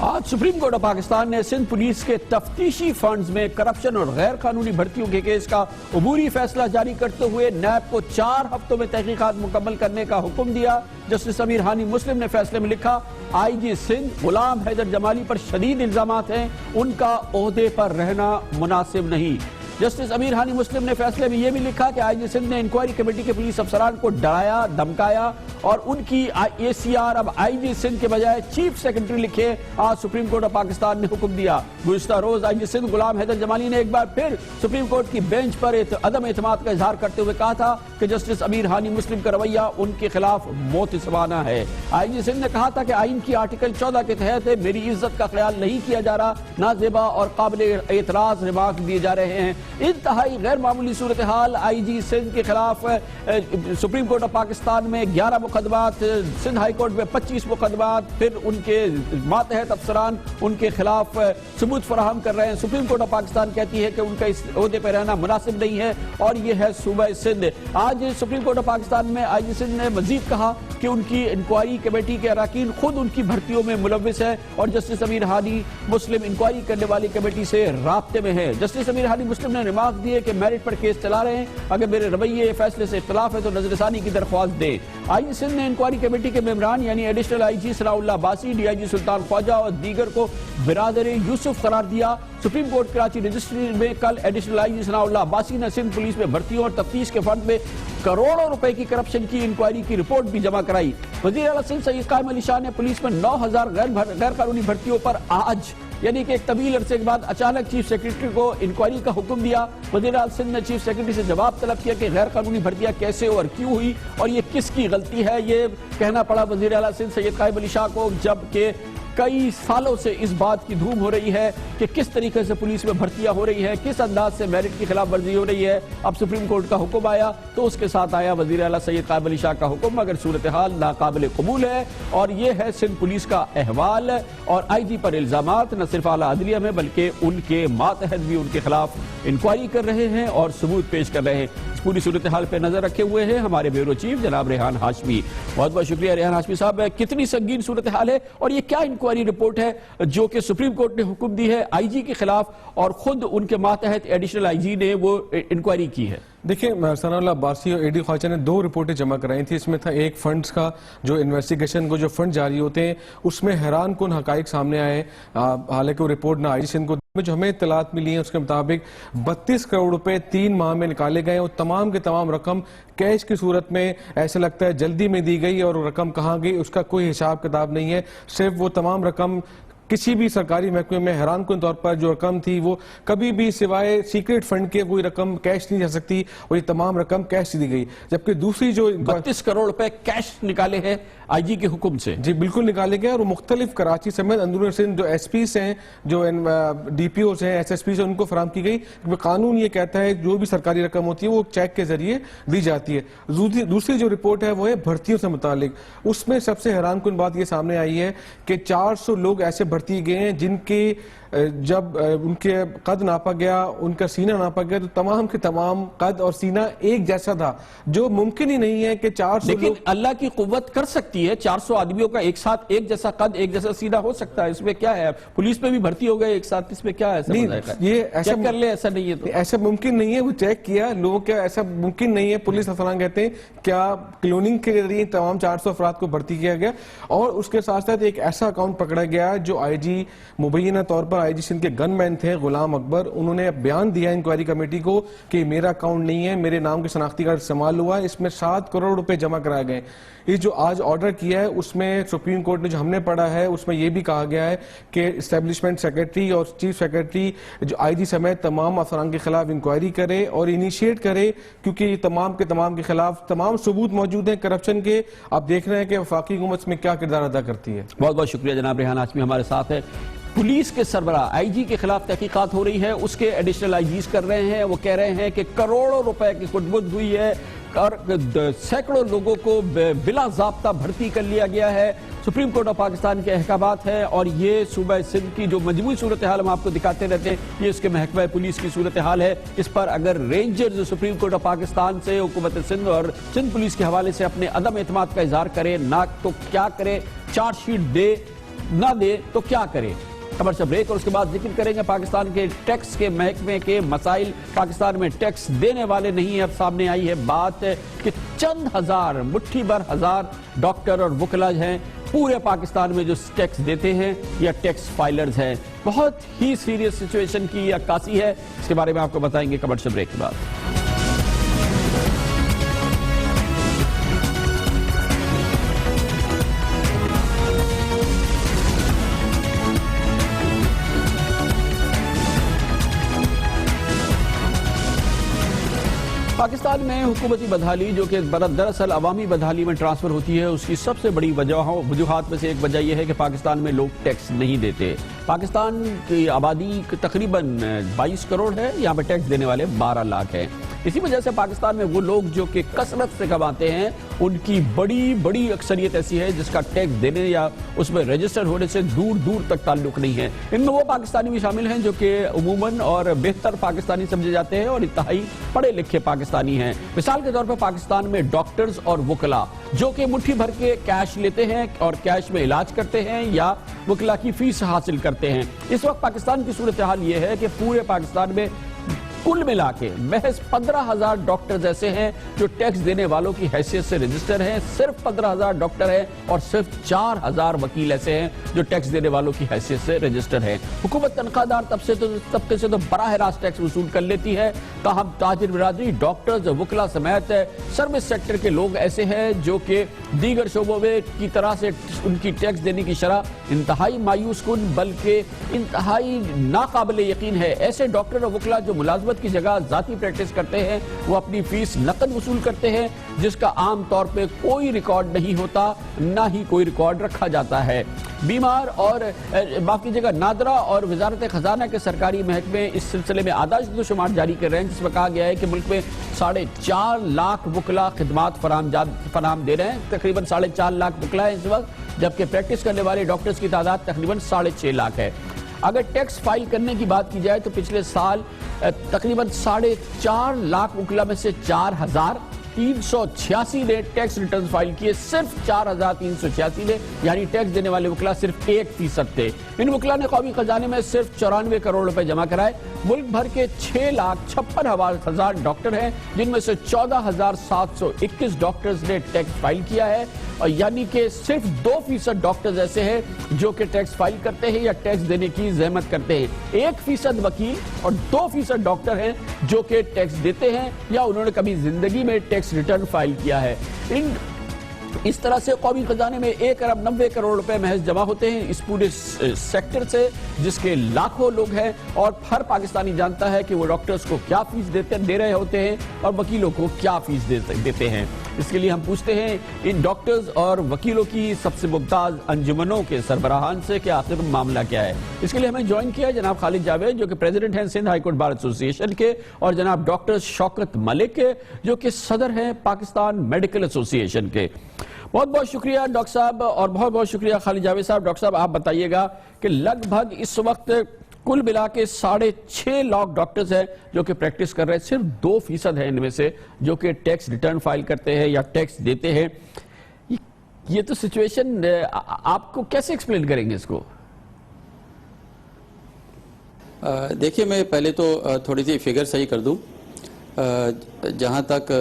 آج سپریم کورٹ آف پاکستان نے سندھ پولیس کے تفتیشی فنڈز میں کرپشن اور غیر قانونی بھرتیوں کے کیس کا عبوری فیصلہ جاری کرتے ہوئے نیب کو 4 ہفتوں میں تحقیقات مکمل کرنے کا حکم دیا. جسٹس امیر ہانی مسلم نے فیصلے میں لکھا، آئی جی سندھ غلام حیدر جمالی پر شدید الزامات ہیں، ان کا عہدے پر رہنا مناسب نہیں. جسٹس امیر ہانی مسلم نے فیصلے میں یہ بھی لکھا کہ آئی جی سندھ نے انکوائری کمیٹی کے پولیس افسران کو ڈرایا، دھمکایا اور ان کی اے سی آر اب آئی جی سندھ کے بجائے چیف سیکرٹری لکھے. آج سپریم کورٹ آف پاکستان نے حکم دیا. گزشتہ روز آئی جی سندھ غلام حیدر جمالی نے ایک بار پھر سپریم کورٹ کی بینچ پر عدم اعتماد کا اظہار کرتے ہوئے کہا تھا کہ جسٹس امیر ہانی مسلم کا رویہ ان کے خلاف موتسبانہ ہے. آئی جی سندھ نے کہا تھا کہ آئین کی آرٹیکل 14 کے تحت میری عزت کا خیال نہیں کیا جا رہا، نازیبا اور قابل اعتراض ریمارک دیے جا رہے ہیں. انتہائی غیر معمولی صورتحال. آئی جی سندھ کے خلاف سپریم کورٹ آف پاکستان میں 11 مقدمات، سندھ ہائی کورٹ میں 25 مقدمات، پھر ان کے ماتحت افسران ان کے خلاف ثبوت فراہم کر رہے ہیں. سپریم کورٹ آف پاکستان کہتی ہے کہ ان کا اس عہدے پہ رہنا مناسب نہیں ہے اور یہ ہے صوبہ سندھ. آج سپریم کورٹ آف پاکستان میں آئی جی سندھ نے مزید کہا کہ ان کی انکوائری کمیٹی کے اراکین خود ان کی بھرتیوں میں ملوث ہے اور جسٹس امیر ہانی مسلم انکوائری کرنے والی کمیٹی سے رابطے میں ہے. جسٹس امیر ہانی مسلم نے ریمارک دیے کہ میرٹ پر کیس چلا رہے ہیں، اگر میرے رویے فیصلے سے اختلاف ہے تو نظر ثانی کی درخواست دیں. آئی جی سندھ نے انکوائری کمیٹی کے ممبران یعنی additional I G Sanaullah باسی، ڈی آئی جی سلطان خواجہ اور دیگر کو برادر یوسف قرار دیا. سپریم کورٹ کراچی رجسٹری میں کل additional I G Sanaullah باسی نے سندھ پولیس میں بھرتیوں اور تفتیش کے فنڈ میں کروڑوں روپے کی کرپشن کی انکوائری کی رپورٹ بھی جمع کرائی. وزیر اعلیٰ سندھ سید قائم علی شاہ نے پولیس میں 9000 غیر قانونی بھرتیوں پر آج یعنی کہ ایک طویل عرصے کے بعد اچانک چیف سیکرٹری کو انکوائری کا حکم دیا. وزیر اعلیٰ سندھ نے چیف سیکرٹری سے جواب طلب کیا کہ غیر قانونی بھرتیاں کیسے اور کیوں ہوئی اور یہ کس کی غلطی ہے. یہ کہنا پڑا وزیر اعلیٰ سندھ سید قائم علی شاہ کو جب کہ کئی سالوں سے اس بات کی دھوم ہو رہی ہے کہ کس طریقے سے پولیس میں بھرتیاں ہو رہی ہیں, کس انداز سے میرٹ کی خلاف ورزی ہو رہی ہے. اب سپریم کورٹ کا حکم آیا تو اس کے ساتھ آیا وزیر اعلیٰ سید قائم علی شاہ کا حکم, مگر صورتحال ناقابل قبول ہے. اور یہ ہے سندھ پولیس کا احوال, اور آئی جی پر الزامات نہ صرف اعلیٰ عدلیہ میں بلکہ ان کے ماتحت بھی ان کے خلاف انکوائری کر رہے ہیں اور ثبوت پیش کر رہے ہیں. اس پوری صورتحال پہ نظر رکھے ہوئے ہیں ہمارے بیورو چیف جناب ریحان ہاشمی. بہت بہت شکریہ ریحان ہاشمی صاحب. کتنی سنگین صورتحال ہے اور یہ کیا انکوائری رپورٹ ہے جو کہ سپریم کورٹ نے حکم دی ہے آئی جی کے خلاف اور خود ان کے ماتحت ایڈیشنل آئی جی نے وہ انکوائری کی ہے؟ دیکھیں, ثناء اللہ عباسی اور اے ڈی خواجہ نے 2 رپورٹیں جمع کرائی تھی. اس میں تھا ایک فنڈز کا, جو انویسٹیگیشن کو جو فنڈ جاری ہوتے ہیں اس میں حیران کن حقائق سامنے آئے. حالانکہ وہ رپورٹ نہ آئی جی سندھ کو جو ہمیں اطلاعات ملی ہیں اس کے مطابق 32 کروڑ روپے 3 ماہ میں نکالے گئے, اور تمام کے تمام رقم کیش کی صورت میں ایسا لگتا ہے جلدی میں دی گئی, اور رقم کہاں گئی اس کا کوئی حساب کتاب نہیں ہے. صرف وہ تمام رقم کسی بھی سرکاری محکمے میں حیران کن طور پر جو رقم تھی وہ کبھی بھی سوائے سیکریٹ فنڈ کے کوئی رقم کیش نہیں جا سکتی, اور یہ تمام رقم کیش دی گئی. جبکہ دوسری جو 32 کروڑ روپے کیش نکالے ہیں آئی جی کے حکم سے, جی بالکل نکالے گئے, اور وہ مختلف کراچی سمیت اندرون سندھ جو ایس پیز ہیں, جو ڈی پی اوز ہیں, ایس ایس پیز ہیں, ان کو فراہم کی گئی. قانون یہ کہتا ہے جو بھی سرکاری رقم ہوتی ہے وہ چیک کے ذریعے دی جاتی ہے. دوسری جو رپورٹ ہے وہ ہے بھرتیوں سے متعلق. اس میں سب سے حیران کن بات یہ سامنے آئی ہے کہ 400 لوگ ایسے بھرتی گئے ہیں جن کے جب ان کے قد ناپا گیا, ان کا سینہ ناپا گیا, تو تمام کے تمام قد اور سینہ ایک جیسا تھا, جو ممکن ہی نہیں ہے کہ 400 لیکن اللہ کی قوت کر سکتی ہے. 400 آدمیوں کا ایک ساتھ ایک جیسا قد ایک جیسا سینہ ہو سکتا ہے, اس میں کیا ہے؟ پولیس میں بھی بھرتی ہو گئے ایک ساتھ, اس میں کیا ہے؟ یہ ایسا کر لے, ایسا نہیں ہے تو ایسا ممکن نہیں ہے. وہ چیک کیا لوگوں کا, ایسا ممکن نہیں ہے. پولیس افسران کہتے ہیں کیا کلوننگ کے ذریعے تمام 400 افراد کو بھرتی کیا گیا, اور اس کے ساتھ ساتھ ایک ایسا اکاؤنٹ پکڑا گیا جو آئی جی مبینہ طور پر آئی جی سندھ کے گن مین تھے غلام اکبر. انہوں نے بیان دیا انکوائری کمیٹی کو کہ میرا اکاؤنٹ نہیں ہے, میرے نام کے شناختی کارڈ استعمال ہوا ہے, اس میں 7 کروڑ روپے جمع کرائے گئے. یہ جو آج آرڈر کیا ہے اس میں سپریم کورٹ نے جو ہم نے پڑھا ہے اس میں یہ بھی کہا گیا ہے کہ اسٹیبلشمنٹ سیکرٹری اور چیف سیکرٹری جو آئی جی سمیت تمام افسران کے خلاف انکوائری کرے اور انیشیٹ کرے, کیونکہ یہ تمام کے تمام کے خلاف تمام ثبوت موجود ہیں کرپشن کے. آپ دیکھ رہے ہیں کہ وفاقی حکومت میں کیا کردار ادا کرتی ہے. بہت بہت شکریہ جناب ریحان ہاشمی ہمارے ساتھ ہے. پولیس کے سربراہ آئی جی کے خلاف تحقیقات ہو رہی ہے, اس کے ایڈیشنل آئی جیز کر رہے ہیں. وہ کہہ رہے ہیں کہ کروڑوں روپے کی خودبد ہوئی ہے اور سینکڑوں لوگوں کو بلا ضابطہ بھرتی کر لیا گیا ہے. سپریم کورٹ آف پاکستان کے احکامات ہیں, اور یہ صوبہ سندھ کی جو مجموعی صورتحال ہم آپ کو دکھاتے رہتے ہیں, یہ اس کے محکمہ پولیس کی صورتحال ہے. اس پر اگر rangers supreme court of Pakistan سے, حکومت سندھ اور سندھ پولیس کے حوالے سے اپنے عدم اعتماد کا اظہار کرے نہ تو کیا کرے, چارج شیٹ دے نہ دے تو کیا کرے. خبر سے بریک اور اس کے بعد ذکر کریں گے پاکستان کے ٹیکس کے محکمے کے مسائل. پاکستان میں ٹیکس دینے والے نہیں ہیں. اب سامنے آئی ہے بات کہ چند ہزار, مٹھی بھر ہزار ڈاکٹر اور وکلا ہیں پورے پاکستان میں جو ٹیکس دیتے ہیں یا ٹیکس فائلرز ہیں. بہت ہی سیریس سچویشن کی یہ عکاسی ہے, اس کے بارے میں آپ کو بتائیں گے کمرشل بریک کے بعد. پاکستان میں حکومتی بدحالی جو کہ دراصل عوامی بدحالی میں ٹرانسفر ہوتی ہے, اس کی سب سے بڑی وجوہات میں سے ایک وجہ یہ ہے کہ پاکستان میں لوگ ٹیکس نہیں دیتے. پاکستان کی آبادی تقریباً 22 کروڑ ہے, یہاں پہ ٹیکس دینے والے 12 لاکھ ہیں. اسی وجہ سے پاکستان میں وہ لوگ جو کہ کثرت سے کماتے ہیں ان کی بڑی اکثریت ایسی ہے جس کا ٹیکس دینے یا اس میں رجسٹر ہونے سے دور دور تک تعلق نہیں ہے. ان میں وہ پاکستانی بھی شامل ہیں جو کہ عموماً اور بہتر پاکستانی سمجھے جاتے ہیں اور انتہائی پڑھے لکھے پاکستانی ہیں. مثال کے طور پر پاکستان میں ڈاکٹرز اور وکلا جو کہ مٹھی بھر کے کیش لیتے ہیں اور کیش میں علاج کرتے ہیں یا وکلا کی فیس حاصل کرتے ہیں. اس وقت پاکستان کی صورتحال یہ ہے کہ پورے پاکستان میں کل ملا کے محض 15,000 ڈاکٹرز ایسے ہیں جو ٹیکس دینے والوں کی حیثیت سے رجسٹر ہیں. صرف 15,000 ڈاکٹر ہیں اور صرف 4,000 وکیل ایسے ہیں جو ٹیکس دینے والوں کی حیثیت سے رجسٹر ہیں. حکومت تنخواہ دار طبقے سے تو براہ راست ٹیکس وصول کر لیتی ہے, تاہم تاجر برادری, ڈاکٹرز, وکلا سمیت سروس سیکٹر کے لوگ ایسے ہیں جو کہ دیگر شعبوں میں کی طرح سے ان کی ٹیکس دینے کی شرح انتہائی مایوس کن بلکہ انتہائی ناقابل یقین ہے. ایسے ڈاکٹر اور وکلا جو ملازمت رشوت کی جگہ ذاتی پریکٹس کرتے ہیں وہ اپنی فیس نقد وصول کرتے ہیں، جس کا عام طور پہ کوئی ریکارڈ نہیں ہوتا، نہ ہی کوئی ریکارڈ رکھا جاتا ہے۔ بیمار اور باقی جگہ نادرا اور وزارت خزانہ کے سرکاری محکمے اس سلسلے میں آدھا شد و شمار جاری کر رہے ہیں، جس میں کہا گیا ہے کہ ملک میں 4.5 لاکھ وکلا خدمات فراہم دے رہے ہیں۔ تقریباً 4.5 لاکھ وکلا ہیں اس وقت، جبکہ پریکٹس کرنے والے ڈاکٹرز کی تعداد تقریباً 6.5 لاکھ ہے۔ اگر ٹیکس فائل کرنے کی بات کی جائے تو پچھلے سال تقریباً 4.5 لاکھ وکلا میں سے 4,386 نے ٹیکس ریٹرنز فائل کیے، صرف 4,386 نے، یعنی ٹیکس دینے والے وکلا صرف 1% تھے۔ ان وکلا نے قومی خزانے میں صرف 94 کروڑ روپے جمع کرائے۔ ملک بھر کے 6,56,000 ڈاکٹر ہیں، جن میں سے 14,721 ڈاکٹرز نے ٹیکس فائل کیا ہے، اور یعنی کہ صرف 2% ڈاکٹرز ایسے ہیں جو کہ ٹیکس فائل کرتے ہیں یا ٹیکس دینے کی زحمت کرتے ہیں۔ 1% وکیل اور 2% ڈاکٹر ہیں جو کہ ٹیکس دیتے ہیں یا انہوں نے کبھی زندگی میں ٹیکس ریٹرن فائل کیا ہے۔ اس طرح سے قومی خزانے میں 1,90 کروڑ روپے محض جمع ہوتے ہیں اس پورے سیکٹر سے، جس کے لاکھوں لوگ ہیں، اور ہر پاکستانی جانتا ہے کہ وہ ڈاکٹرز کو کیا فیس دے رہے ہوتے ہیں اور وکیلوں کو کیا فیس دیتے ہیں۔ اس کے لیے ہم پوچھتے ہیں ان ڈاکٹرز اور وکیلوں کی سب سے ممتاز انجمنوں کے سربراہان سے کہ آخر معاملہ کیا ہے۔ اس کے لیے ہمیں جوائن کیا ہے جناب خالد جاوید، جو کہ پریزیڈنٹ ہیں سندھ ہائی کورٹ بار ایسوسی ایشن کے، اور جناب ڈاکٹر شوکت ملک، جو کہ صدر ہیں پاکستان میڈیکل ایسوسی ایشن کے۔ بہت بہت شکریہ ڈاکٹر صاحب، اور بہت بہت شکریہ خالد جاوید صاحب۔ ڈاکٹر صاحب، آپ بتائیے گا کہ لگ بھگ اس وقت کل ملا کے 6.5 لاکھ ڈاکٹرز ہیں جو کہ پریکٹس کر رہے ہیں، صرف 2% ہیں ان میں سے جو کہ ٹیکس ریٹرن فائل کرتے ہیں یا ٹیکس دیتے ہیں۔ یہ تو سچویشن آپ کو کیسے ایکسپلین کریں گے اس کو؟ دیکھیے، میں پہلے تو تھوڑی سی فگر صحیح کر دوں۔ جہاں تک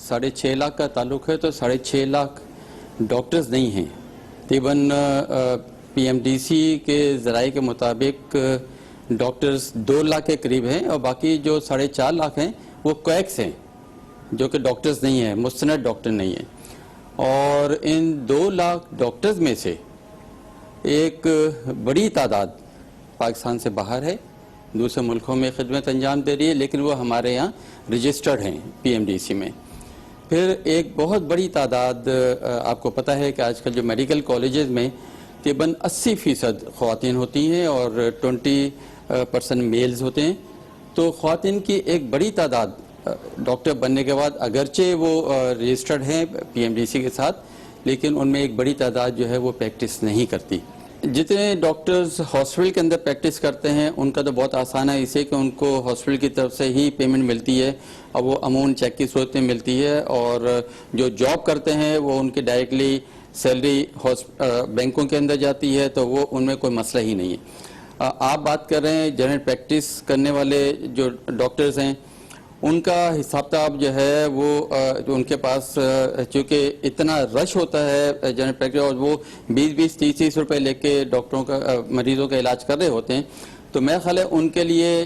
6.5 لاکھ کا تعلق ہے تو 6.5 لاکھ ڈاکٹرز نہیں ہیں۔ تقریباً پی ایم ڈی سی کے ذرائع کے مطابق ڈاکٹرز 2 لاکھ کے قریب ہیں، اور باقی جو 4.5 لاکھ ہیں وہ کویکس ہیں، جو کہ ڈاکٹرز نہیں ہیں، مستند ڈاکٹر نہیں ہیں۔ اور ان 2 لاکھ ڈاکٹرز میں سے ایک بڑی تعداد پاکستان سے باہر ہے، دوسرے ملکوں میں خدمت انجام دے رہی ہے، لیکن وہ ہمارے یہاں رجسٹرڈ ہیں پی ایم ڈی سی میں۔ پھر ایک بہت بڑی تعداد، آپ کو پتہ ہے کہ آج کل جو میڈیکل کالجز میں تقریباً 80% خواتین ہوتی ہیں اور 20% میلز ہوتے ہیں، تو خواتین کی ایک بڑی تعداد ڈاکٹر بننے کے بعد اگرچہ وہ رجسٹرڈ ہیں پی ایم ڈی سی کے ساتھ، لیکن ان میں ایک بڑی تعداد جو ہے وہ پریکٹس نہیں کرتی۔ جتنے ڈاکٹرز ہاسپٹل کے اندر پریکٹس کرتے ہیں ان کا تو بہت آسان ہے، اسے کہ ان کو ہاسپٹل کی طرف سے ہی پیمنٹ ملتی ہے، اور وہ امون چیک کی صورت میں ملتی ہے، اور جو جاب کرتے ہیں وہ ان کی ڈائریکٹلی سیلری بینکوں کے اندر جاتی ہے، تو وہ ان میں کوئی مسئلہ ہی نہیں ہے۔ آپ بات کر رہے ہیں جنرل پریکٹس کرنے والے جو ڈاکٹرز ہیں، ان کا حساب کتاب جو ہے وہ ان کے پاس چونکہ اتنا رش ہوتا ہے جنرل پریکٹس، اور وہ 20-30 روپے لے کے ڈاکٹروں کا مریضوں کا علاج کر رہے ہوتے ہیں، تو میرا خیال ہے ان کے لیے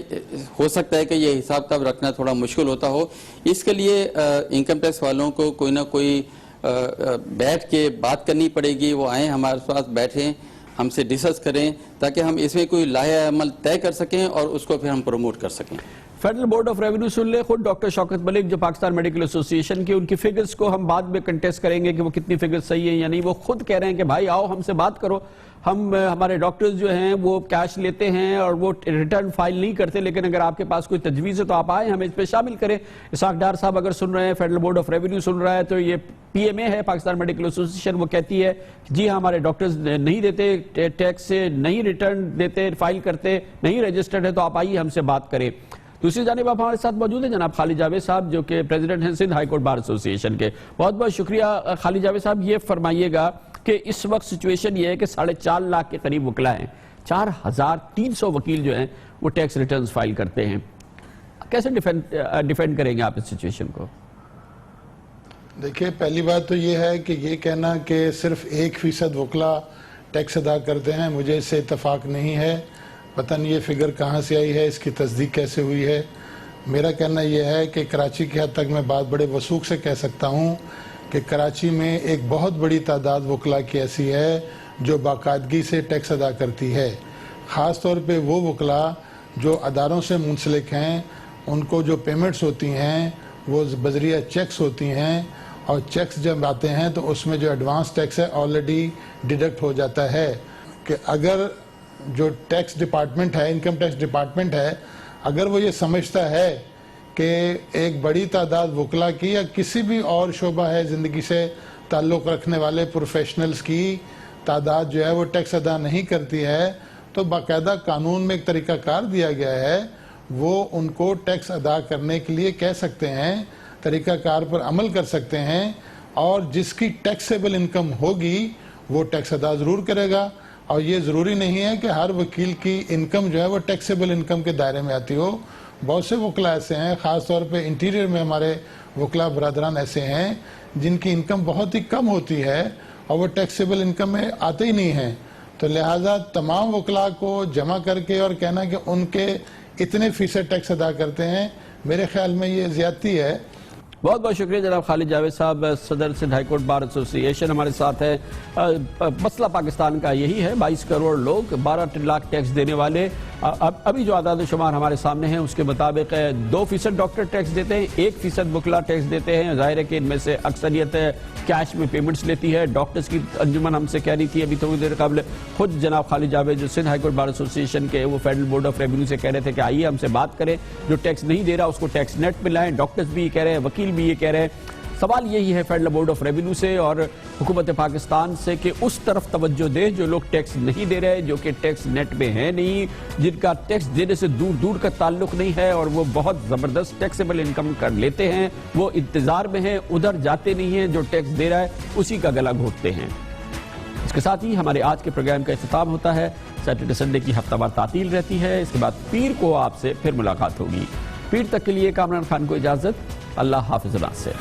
ہو سکتا ہے کہ یہ حساب کتاب رکھنا تھوڑا مشکل ہوتا ہو۔ اس کے لیے انکم ٹیکس والوں کو کوئی نہ کوئی بیٹھ کے بات کرنی پڑے گی، وہ آئیں ہمارے پاس بیٹھیں، ہم سے ڈسکس کریں، تاکہ ہم اس میں کوئی لائحہ عمل طے کر سکیں اور اس کو پھر ہم پروموٹ کر سکیں۔ فیڈرل بورڈ آف ریونیو سن لے خود ڈاکٹر شوکت ملک جو پاکستان میڈیکل ایسوسی ایشن کے، ان کی فگرز کو ہم بعد میں کنٹیسٹ کریں گے کہ وہ کتنی فگرز صحیح ہیں یا نہیں۔ وہ خود کہہ رہے ہیں کہ بھائی آؤ ہم سے بات کرو، ہمارے ڈاکٹرز جو ہیں وہ کیش لیتے ہیں اور وہ ریٹرن فائل نہیں کرتے، لیکن اگر آپ کے پاس کوئی تجویز ہے تو آپ آئیں، ہمیں اس پہ شامل کریں۔ اسحاق ڈار صاحب اگر سن رہے ہیں، فیڈرل بورڈ آف ریونیو سن رہا ہے، تو یہ پی ایم اے ہے پاکستان میڈیکل ایسوسی ایشن، وہ کہتی ہے جی ہاں ہمارے ڈاکٹرز نہیں دیتے ٹیکس، نہیں ریٹرن دیتے، فائل کرتے، نہیں رجسٹرڈ ہے، تو آپ آئیے ہم سے بات کریں۔ دوسری جانب آپ ہمارے ساتھ موجود ہیں جناب خالد جاوید صاحب، جو کہ پریزیڈنٹ ہیں سندھ ہائی کورٹ بار ایسوسی ایشن کے۔ بہت بہت شکریہ خالد جاوید صاحب۔ یہ فرمائیے گا کہ اس وقت سچویشن یہ ہے کہ 4.5 لاکھ کے قریب وکلا ہیں، 4,300 وکیل جو ہیں وہ ٹیکس ریٹرنز فائل کرتے ہیں، کیسے ڈیفینڈ کریں گے آپ اس سچویشن کو؟ دیکھیں، پہلی بات تو یہ ہے کہ یہ کہنا کہ صرف 1% وکلا ٹیکس ادا کرتے ہیں، مجھے اس سے اتفاق نہیں ہے۔ پتہ نہیں یہ فگر کہاں سے آئی ہے، اس کی تصدیق کیسے ہوئی ہے۔ میرا کہنا یہ ہے کہ کراچی کی حد تک میں بات بڑے وثوق سے کہہ سکتا ہوں کہ کراچی میں ایک بہت بڑی تعداد وکلا کی ایسی ہے جو باقاعدگی سے ٹیکس ادا کرتی ہے، خاص طور پہ وہ وکلا جو اداروں سے منسلک ہیں، ان کو جو پیمنٹس ہوتی ہیں وہ بذریعہ چیکس ہوتی ہیں، اور چیکس جب آتے ہیں تو اس میں جو ایڈوانس ٹیکس ہے آلریڈی ڈیڈکٹ ہو جاتا ہے. کہ اگر جو ٹیکس ڈپارٹمنٹ ہے، انکم ٹیکس ڈپارٹمنٹ ہے، اگر وہ یہ سمجھتا ہے کہ ایک بڑی تعداد وکلا کی یا کسی بھی اور شعبہ ہے زندگی سے تعلق رکھنے والے پروفیشنلز کی تعداد جو ہے وہ ٹیکس ادا نہیں کرتی ہے، تو باقاعدہ قانون میں ایک طریقہ کار دیا گیا ہے، وہ ان کو ٹیکس ادا کرنے کے لیے کہہ سکتے ہیں، طریقہ کار پر عمل کر سکتے ہیں، اور جس کی ٹیکسیبل انکم ہوگی وہ ٹیکس ادا ضرور کرے گا. اور یہ ضروری نہیں ہے کہ ہر وکیل کی انکم جو ہے وہ ٹیکسیبل انکم کے دائرے میں آتی ہو. بہت سے وکلا ایسے ہیں، خاص طور پہ انٹیریئر میں ہمارے وکلا برادران ایسے ہیں جن کی انکم بہت ہی کم ہوتی ہے اور وہ ٹیکسیبل انکم میں آتے ہی نہیں ہیں. تو لہٰذا تمام وکلا کو جمع کر کے اور کہنا کہ ان کے اتنے فیصد ٹیکس ادا کرتے ہیں، میرے خیال میں یہ زیادتی ہے. بہت بہت شکریہ جناب خالد جاوید صاحب، صدر سندھ ہائی کورٹ بار ایسوسی ایشن ہمارے ساتھ ہے. مسئلہ پاکستان کا یہی ہے، 22 کروڑ لوگ، 12 لاکھ ٹیکس دینے والے. ابھی جو اعداد و شمار ہمارے سامنے ہیں اس کے مطابق 2% ڈاکٹر ٹیکس دیتے ہیں، 1% وکلا ٹیکس دیتے ہیں. ظاہر ہے کہ ان میں سے اکثریت کیش میں پیمنٹس لیتی ہے. ڈاکٹرز کی انجمن ہم سے کہہ رہی تھی ابھی تھوڑی دیر قبل، خود جناب خالد جاوید جو سندھ ہائی کورٹ بار ایسوسی ایشن کے وہ فیڈرل بورڈ آف ریونیو سے کہہ رہے تھے کہ آئیے ہم سے بات کریں، جو ٹیکس نہیں دے رہا اس کو ٹیکس نیٹ پہ لائیں. ڈاکٹرز بھی یہ کہہ رہے ہیں، وکیل بھی یہ کہہ رہے ہیں. سوال یہی ہے فیڈرل بورڈ آف ریونیو سے اور حکومت پاکستان سے کہ اس طرف توجہ دے جو لوگ ٹیکس نہیں دے رہے، جو کہ ٹیکس نیٹ میں ہیں نہیں، جن کا ٹیکس دینے سے دور دور کا تعلق نہیں ہے اور وہ بہت زبردست ٹیکسیبل انکم کر لیتے ہیں، وہ انتظار میں ہیں، ادھر جاتے نہیں ہیں. جو ٹیکس دے رہا ہے اسی کا گلا گھونٹتے ہیں. اس کے ساتھ ہی ہمارے آج کے پروگرام کا اختتام ہوتا ہے. سیٹرڈے سنڈے کی ہفتہ وار تعطیل رہتی ہے، اس کے بعد پیر کو آپ سے پھر ملاقات ہوگی. پیر تک کے لیے کامران خان کو اجازت. اللہ حافظ. اللہ سے.